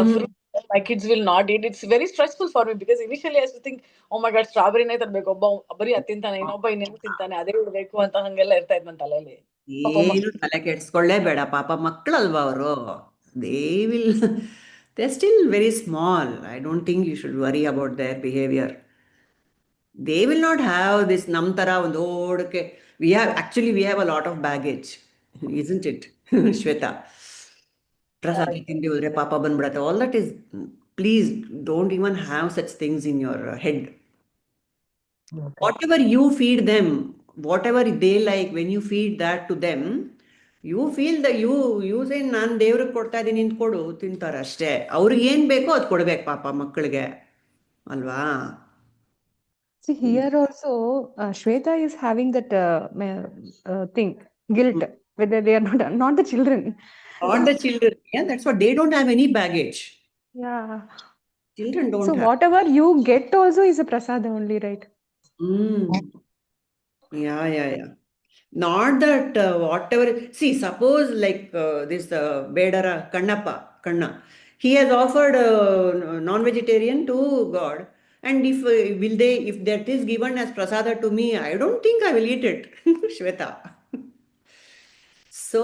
Speaker 4: a fruit that my kids will not eat, it's very stressful for me, because initially I used to think, oh my god, strawberry ನೇ ತರಬೇಕು, ಒಬ್ಬ ಬರೀ ಅದ್ ತಿಂತಾನೆ, ಇನ್ನೊಬ್ಬ ಇನ್ನೇನು ತಿಂತಾನೆ, ಅದೇ ಇಡ್ಬೇಕು ಅಂತ ಹಂಗೆಲ್ಲ ಇರ್ತಾ ಇದ್ ನನ್ನ ತಲೆಯಲ್ಲಿ.
Speaker 1: ಏನು ತಲೆ ಕೆಡ್ಸ್ಕೊಳ್ಳೇ ಬೇಡ, ಪಾಪ ಮಕ್ಕಳಲ್ವಾ ಅವರು. they they're still very small. I don't think you should worry about their behavior. They will not have this namtara ondodke. We have a lot of baggage, isn't it? Shweta, prasad tindi hodre papa banbidate. All that is, please don't even have such things in your head. Okay. Whatever you feed them, whatever they like, when you feed that to them, you feel that you say ನಾನು ದೇವ್ರಿಗೆ ಕೊಡ್ತಾ ಇದ್ದೀನಿ ಅಂತ ಕೊಡು, ತಿಂತಾರೆ ಅಷ್ಟೇ. ಅವ್ರಿಗೆ ಏನ್ ಬೇಕೋ ಅದು ಕೊಡ್ಬೇಕು ಪಾಪ ಮಕ್ಕಳಿಗೆ, ಅಲ್ವಾ?
Speaker 8: See, here also, Shweta is having that thing, guilt, whether they are not the children.
Speaker 1: Not the children. Yeah, that's what, they don't have any baggage.
Speaker 8: Yeah.
Speaker 1: Children don't have.
Speaker 8: So whatever you get also is a prasada only, right?
Speaker 1: Yeah. Not that whatever. See, suppose like this Bedara Kanna, he has offered non-vegetarian to God, and if that is given as prasada to me, I don't think I will eat it. Shweta. So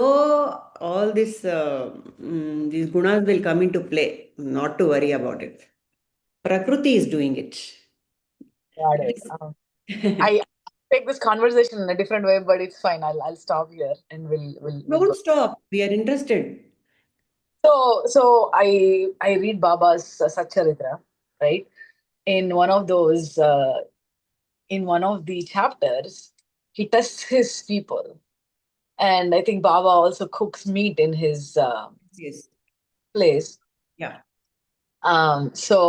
Speaker 1: all this these gunas will come into play. Not to worry about it. Prakriti is doing it.
Speaker 4: Got it. I take this conversation in a different way, but it's fine. I'll stop here and we'll
Speaker 1: don't stop. We are interested.
Speaker 4: So I read Baba's Satcharitra, right? In one of those, in one of the chapters, he tests his people, and I think Baba also cooks meat in his place.
Speaker 1: Yeah.
Speaker 4: So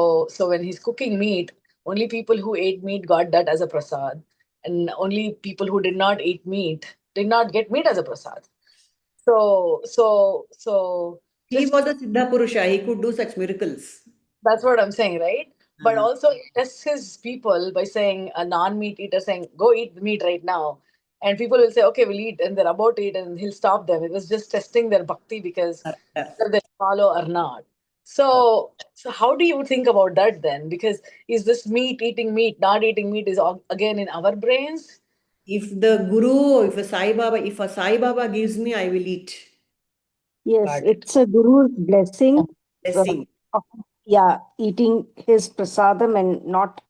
Speaker 4: when he's cooking meat, only people who ate meat got that as a prasad, and only people who did not eat meat did not get meat as a prasad. So
Speaker 1: he was a Siddha Purusha. He could do such miracles.
Speaker 4: That's what I'm saying, right? but also he tests his people by saying, a non-meat eater saying, go eat the meat right now. And people will say, okay, we'll eat. And they're about to eat and he'll stop them. It was just testing their bhakti because whether they follow or not. So how do you think about that then? Because is this meat, eating meat, not eating meat is again in our brains?
Speaker 1: If the Guru, if a Sai Baba gives me, I will eat.
Speaker 6: Yes, it's a guru's blessing.
Speaker 1: Blessing.
Speaker 6: Yeah, eating his prasadam and not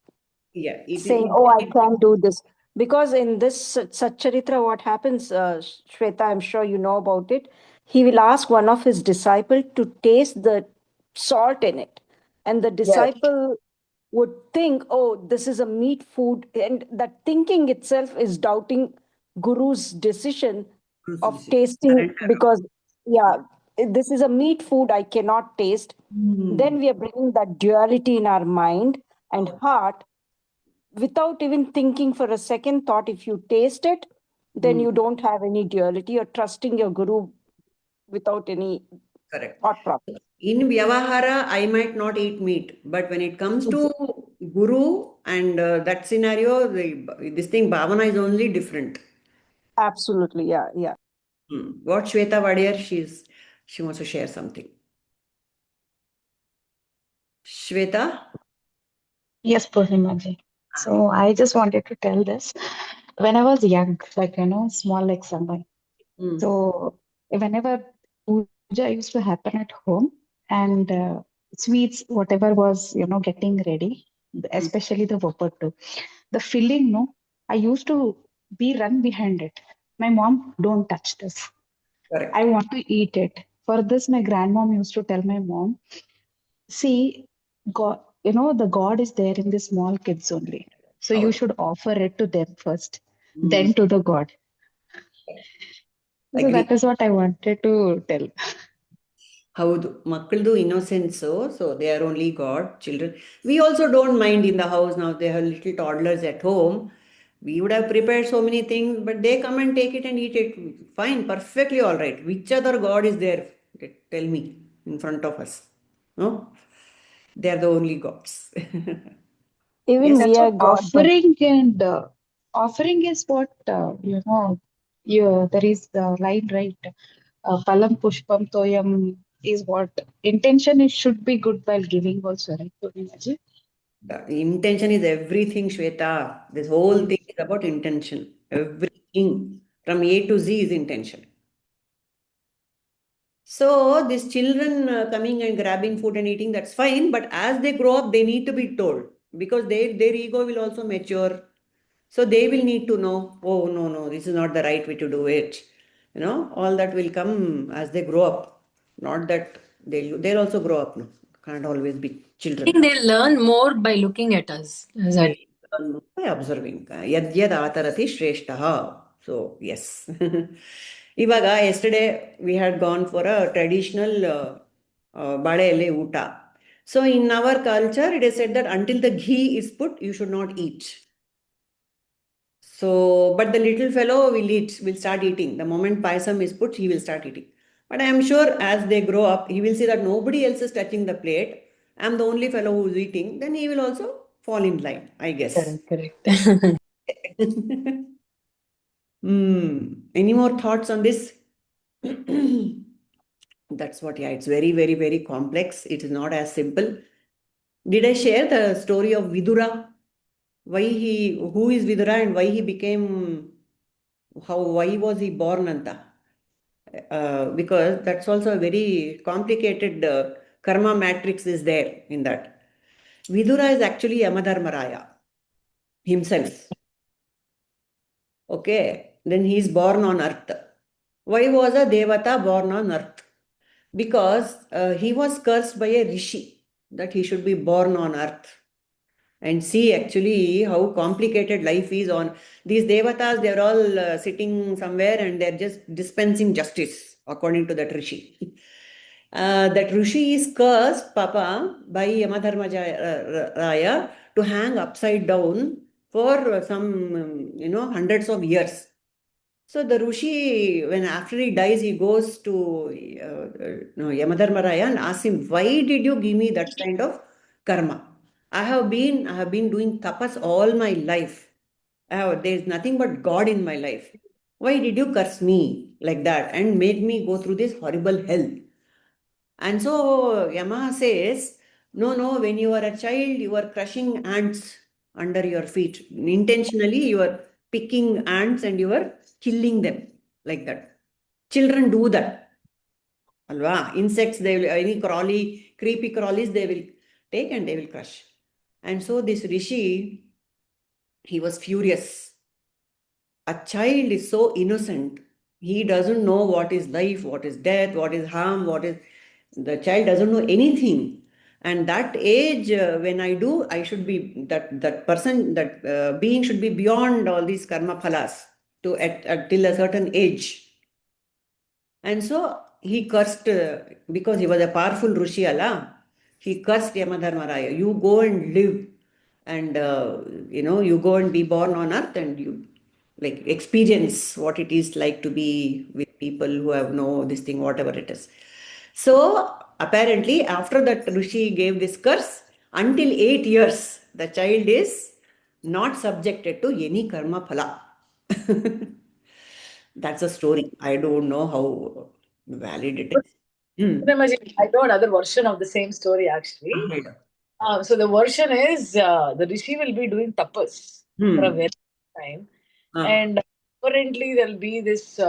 Speaker 1: Yeah,
Speaker 6: saying, oh, I can't do this. Because in this Satcharitra, what happens, Shweta, I'm sure you know about it, he will ask one of his disciples to taste the salt in it. And the disciple would think, oh, this is a meat food. And that thinking itself is doubting Guru's decision of tasting because, yeah, this is a meat food I cannot taste. Then we are bringing that duality in our mind and heart without even thinking for a second thought. If you taste it, then you don't have any duality. You're trusting your Guru without any thought process.
Speaker 1: In Vyavahara, I might not eat meat, but when it comes to Guru and that scenario, this thing, Bhavana is only different.
Speaker 6: Absolutely, yeah.
Speaker 1: What Shweta Vadiyar, she wants to share something. Shweta?
Speaker 9: Yes, Purna. So I just wanted to tell this. When I was young, like, small like someone. So whenever puja used to happen at home and sweets, whatever was, getting ready, especially the vopattu, the filling, no, I used to be run behind it. My mom, don't touch this.
Speaker 1: Correct.
Speaker 9: I want to eat it. For this, my grandmom used to tell my mom, see, God, the God is there in the small kids only. So you should offer it to them first, then to the God. So that is what I wanted to tell.
Speaker 1: Haudu makkaldu innocence, so they are only God children. We also don't mind in the house now. They have little toddlers at home. We would have prepared so many things, but they come and take it and eat it. Fine, perfectly all right. Which other God is there? Tell me in front of us. No, they are the only gods.
Speaker 6: Even
Speaker 1: yes,
Speaker 6: we are God.
Speaker 9: Offering and offering is what there is the line, right? Palam pushpam toyam is what intention is should be good while giving also, right? Purnimaji?
Speaker 1: The intention is everything, Shweta. This whole thing is about intention. Everything from A to Z is intention. So these children coming and grabbing food and eating, that's fine. But as they grow up, they need to be told because their ego will also mature. So they will need to know, oh, no, this is not the right way to do it. All that will come as they grow up. Not that they'll also grow up. No, can't always be children.
Speaker 3: I think they learn more by looking at us.
Speaker 1: By observing. Yad yad atarati shreshtaha. So, yes. Ivaga, yesterday we had gone for a traditional Bade Uta. So, in our culture, it is said that until the ghee is put, you should not eat. So, but the little fellow will start eating. The moment paisam is put, he will start eating. But I am sure as they grow up, he will see that nobody else is touching the plate. I am the only fellow who is eating. Then he will also fall in line, I guess.
Speaker 3: Correct.
Speaker 1: Any more thoughts on this? That's what, it's very, very, very complex. It is not as simple. Did I share the story of Vidura? Who is Vidura and why was he born Anta? Because that's also a very complicated karma matrix is there in that. Vidura is actually Yamadharmaraya himself. Okay, then he is born on earth. Why was a Devata born on earth? Because he was cursed by a rishi that he should be born on earth. And see actually how complicated life is on these Devatas. They're all sitting somewhere and they're just dispensing justice according to that rishi. That rishi is cursed, Papa, by Yamadharmaraya to hang upside down for some, hundreds of years. So the Rishi, when after he dies, he goes to Yamadharmaraya and asks him, why did you give me that kind of karma? I have been doing tapas all my life. There's nothing but God in my life. Why did you curse me like that and make me go through this horrible hell? And so Yamaha says, no, when you are a child, you are crushing ants under your feet. Intentionally, you are picking ants and you are killing them like that. Children do that. Alva. Insects, they will, any creepy crawlies, they will take and they will crush. And so this Rishi, he was furious. A child is so innocent. He doesn't know what is life, what is death, what is harm, the child doesn't know anything. And that age, when I should be, that person, that being should be beyond all these karma phalas till a certain age. And so he cursed, because he was a powerful Rishi Allah, he cursed Yamadharmaraya. You go and live and, you go and be born on earth and you experience what it is like to be with people who have this thing, whatever it is. So apparently after that Rishi gave this curse, until 8 years, the child is not subjected to any karma phala. That's a story. I don't know how valid it is.
Speaker 4: I know another version of the same story actually. So the version is the Rishi will be doing tapas for a very long time. And apparently there'll be this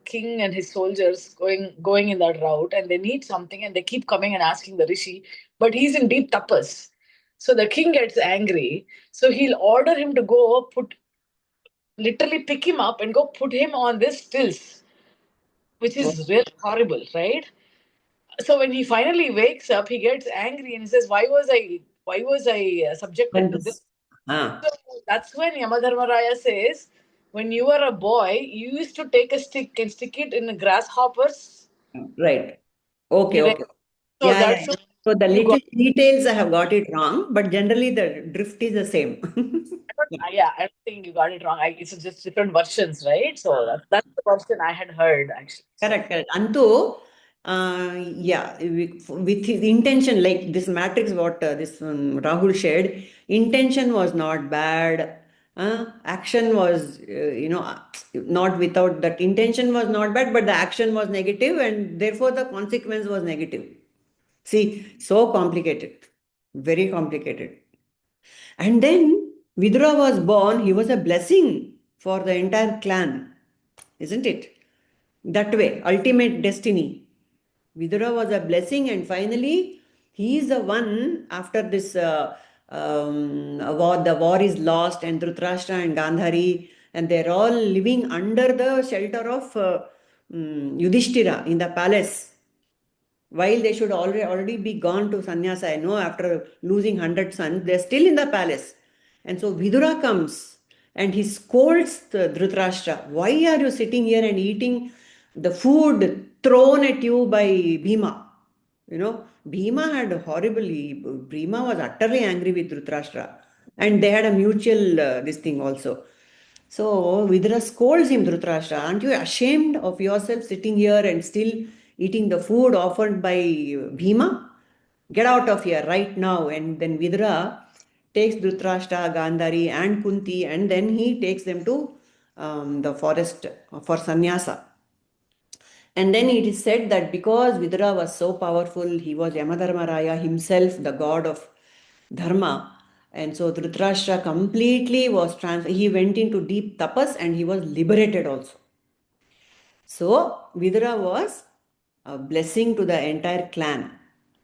Speaker 4: king and his soldiers going in that route, and they need something and they keep coming and asking the Rishi, but he's in deep tapas. So the king gets angry. So he'll order him to go literally pick him up and go put him on this stills, which is really horrible, right? So when he finally wakes up, he gets angry and he says, why was I subjected to this? So that's when Yamadharmaraya says, when you were a boy, you used to take a stick and stick it in the grasshoppers.
Speaker 1: Right. Okay.
Speaker 4: So
Speaker 1: yeah. So the little details I have got it wrong, but generally the drift is the same.
Speaker 4: I don't think you got it wrong. It's just different versions, right? So that's the version I had heard actually.
Speaker 1: Correct. Antu, with his intention, like this matrix, what this Rahul shared, intention was not bad. Action was, not without that. Intention was not bad, but the action was negative, and therefore the consequence was negative. See, so complicated, very complicated. And then Vidura was born, he was a blessing for the entire clan, isn't it? That way, ultimate destiny. Vidura was a blessing, and finally, he is the one, after this war, the war is lost, and Dhritarashtra and Gandhari, and they're all living under the shelter of Yudhishthira in the palace. While they should already be gone to sannyasa, after losing 100 sons, they're still in the palace. And so Vidura comes and he scolds Dhritarashtra. Why are you sitting here and eating the food thrown at you by Bhima? Bhima Bhima was utterly angry with Dhritarashtra. And they had a mutual this thing also. So Vidura scolds him, Dhritarashtra, aren't you ashamed of yourself sitting here and still eating the food offered by Bhima? Get out of here right now. And then Vidura takes Dhritarashtra, Gandhari and Kunti, and then he takes them to the forest for sannyasa. And then it is said that because Vidura was so powerful, he was Yamadharmaraya himself, the god of Dharma. And so Dhritarashtra completely was transferred. He went into deep tapas and he was liberated also. So Vidura was a blessing to the entire clan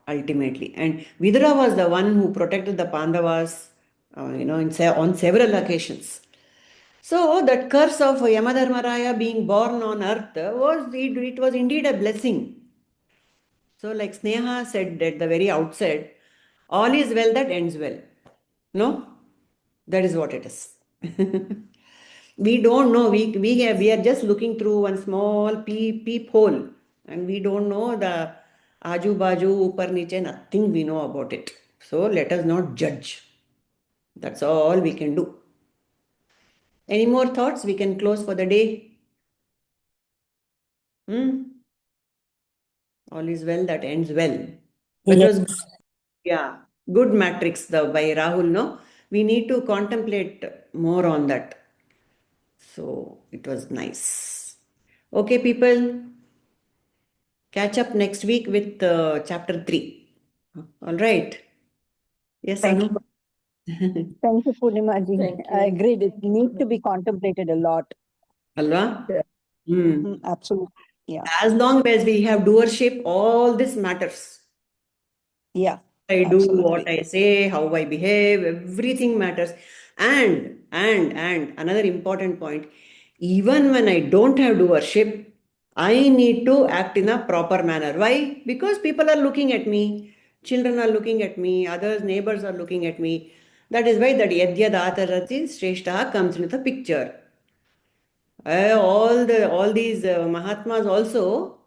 Speaker 1: ultimately. And Vidura was the one who protected the Pandavas, on several occasions. So that curse of Yamadharmaraya being born on earth it was indeed a blessing. So like Sneha said at the very outset, all is well that ends well. No? That is what it is. We don't know. We are just looking through one small peep hole, and we don't know the aju baju, upar niche, nothing we know about it. So let us not judge. That's all we can do. Any more thoughts? We can close for the day. All is well that ends well. But
Speaker 3: Yes.
Speaker 1: it was, yeah. good matrix by Rahul, no? We need to contemplate more on that. So it was nice. Okay, people, catch up next week with chapter 3. All right. Yes,
Speaker 6: Thank
Speaker 1: Anu?
Speaker 6: you. Thank you, Purnimaji.
Speaker 5: Thank
Speaker 6: I
Speaker 5: you.
Speaker 6: agreed. It needs to be contemplated a lot.
Speaker 1: Alva?
Speaker 6: Yeah. Absolutely. Yeah.
Speaker 1: As long as we have doership, all this matters.
Speaker 6: Yeah.
Speaker 1: I do,
Speaker 6: Absolutely.
Speaker 1: what I say, how I behave, everything matters. And another important point, even when I don't have doership, I need to act in a proper manner. Why? Because people are looking at me, children are looking at me, others, neighbors are looking at me. That is why that Yadyad Atarati Shreshtaha comes into the picture. All these Mahatmas also,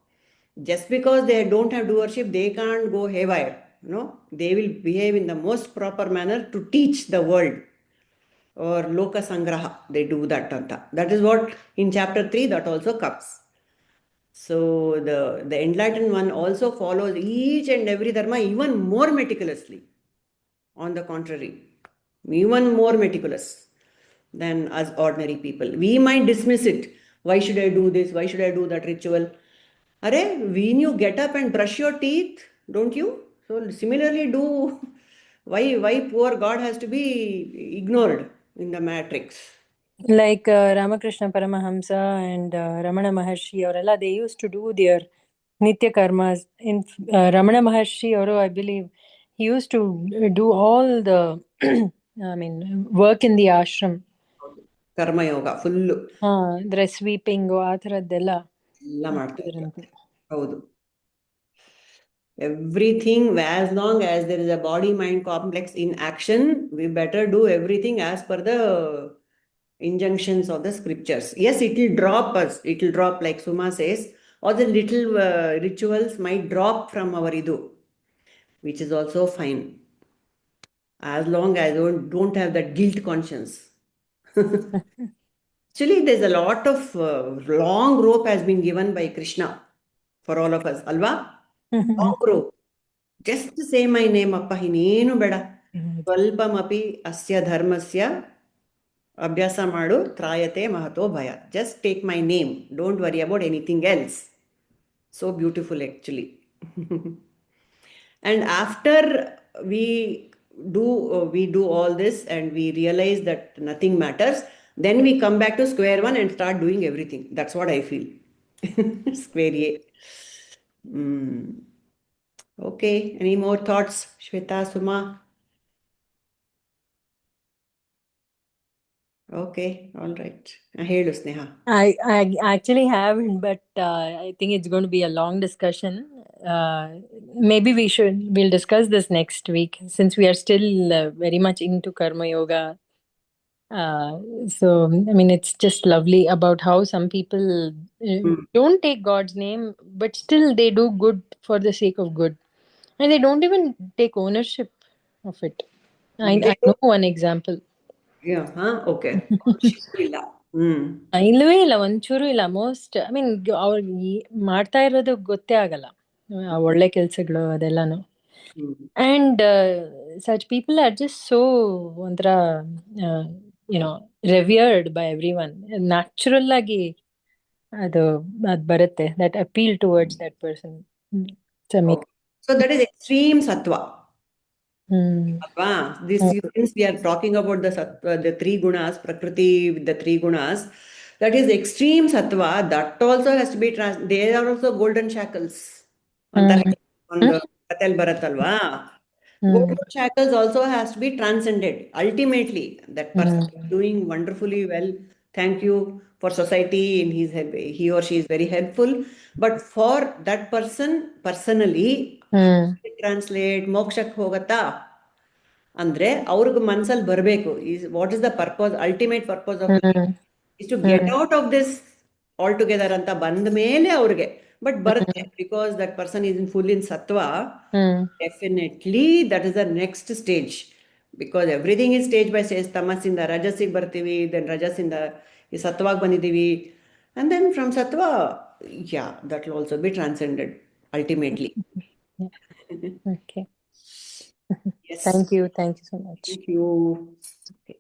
Speaker 1: just because they don't have doership, they can't go haywire. They will behave in the most proper manner to teach the world. Or Loka Sangraha, they do that. That is what in chapter 3 that also comes. So the enlightened one also follows each and every dharma even more meticulously. On the contrary, even more meticulous than us ordinary people. We might dismiss it. Why should I do this? Why should I do that ritual? Are, when you get up and brush your teeth, don't you? So similarly do. Why poor God has to be ignored in the matrix?
Speaker 3: Like Ramakrishna Paramahamsa and Ramana Maharshi, or they used to do their Nitya Karmas. In Ramana Maharshi, or I believe, he used to do all the work in the ashram.
Speaker 1: Karma yoga, full.
Speaker 3: Dress sweeping, ಆ ಥರದ್ದೆಲ್ಲ
Speaker 1: ಮಾಡ್ತಿದ್ರಂತೆ. ಹೌದು. Everything, as long as there is a body-mind complex in action, we better do everything as per the injunctions of the scriptures. Yes, it will drop us. It will drop, like Suma says, or the little rituals might drop from our idu, which is also fine. As long as I don't have that guilt conscience. Actually, there's a lot of long rope has been given by Krishna for all of us. Alva? Long rope. Just say my name, appa hinenu beda. Svalpamapi asya dharmasya abhyasa madu trayate mahato bhaya. Just take my name. Don't worry about anything else. So beautiful, actually. And after we do all this and we realize that nothing matters, then we come back to square one and start doing everything. That's what I feel. Square A. Okay, any more thoughts, Shweta, Suma? Okay, all right. Helu, Sneha.
Speaker 3: I actually haven't, but I think it's going to be a long discussion. Maybe we'll discuss this next week, since we are still very much into Karma Yoga. So, it's just lovely about how some people don't take God's name, but still they do good for the sake of good. And they don't even take ownership of it. I know one example.
Speaker 1: Yeah, okay.
Speaker 3: ಇಲ್ಲವೇ ಇಲ್ಲ, ಒಂಚೂರು ಇಲ್ಲ. Most ಅವ್ರಿಗೆ ಮಾಡ್ತಾ ಇರೋದು ಗೊತ್ತೇ ಆಗಲ್ಲ, ಒಳ್ಳೆ ಕೆಲ್ಸಗಳು ಅದೆಲ್ಲಾನು. And such people are just so ಒಂಥರ revered by everyone. Natural ಆಗಿ ಅದು ಬರುತ್ತೆ, that appeal towards that person.
Speaker 1: So that is extreme sattva. Since we are talking about the three gunas, Prakriti with the three gunas, that is extreme sattva. That also has to be there are also golden shackles. On the Katel Bharatalva. Golden shackles also has to be transcended. Ultimately, that person is doing wonderfully well. Thank you for society, and he or she is very helpful. But for that person personally, translate mokshak hogata andre ಅವ್ರಿಗೆ ಮನಸ್ಸಲ್ಲಿ ಬರಬೇಕು. What is the purpose, ultimate purpose of life is to get out of this altogether ಅಂತ ಬಂದ ಮೇಲೆ ಅವ್ರಿಗೆ. But ಬರುತ್ತೆ, because that person is full in sattva. Definitely that is the next stage, because everything is stage by stage. ತಮಸ್ಸಿಂದ ರಜಸ್ಸಿಗೆ ಬರ್ತೀವಿ, then ರಜಸ್ಸಿಂದ ಈ ಸತ್ವಾಗಿ ಬಂದಿದ್ದೀವಿ, and then from sattva, that will also be transcended ultimately.
Speaker 3: Okay.
Speaker 1: Yes.
Speaker 3: Thank you so much.
Speaker 1: Thank you. Okay.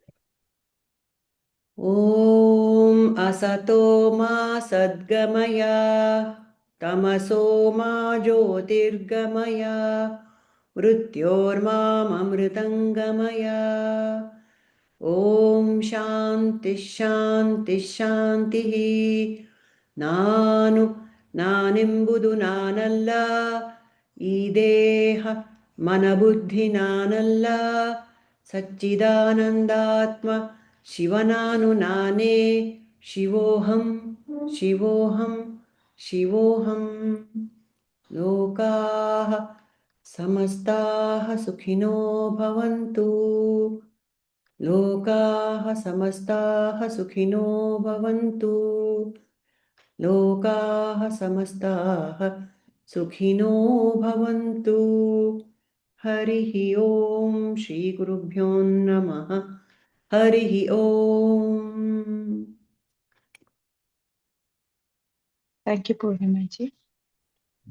Speaker 1: Om asato ma sadgamaya tamaso ma jyotirgamaya mrityorma amritangamaya. Om Shanti Shanti Shanti Nanimbudu Nanalla Ideha Manabuddhi Nanalla Satchidanandatma Shivananu Nane Shivoham Shivoham Shivoham Lokaha Samastaha Sukhino Bhavantu Lokaha samastaha sukhino bhavantu. Lokaha samastaha sukhino bhavantu. Harihi Om Shri Gurubhyo Namaha. Harihi Om.
Speaker 9: Thank you, Purnimaji.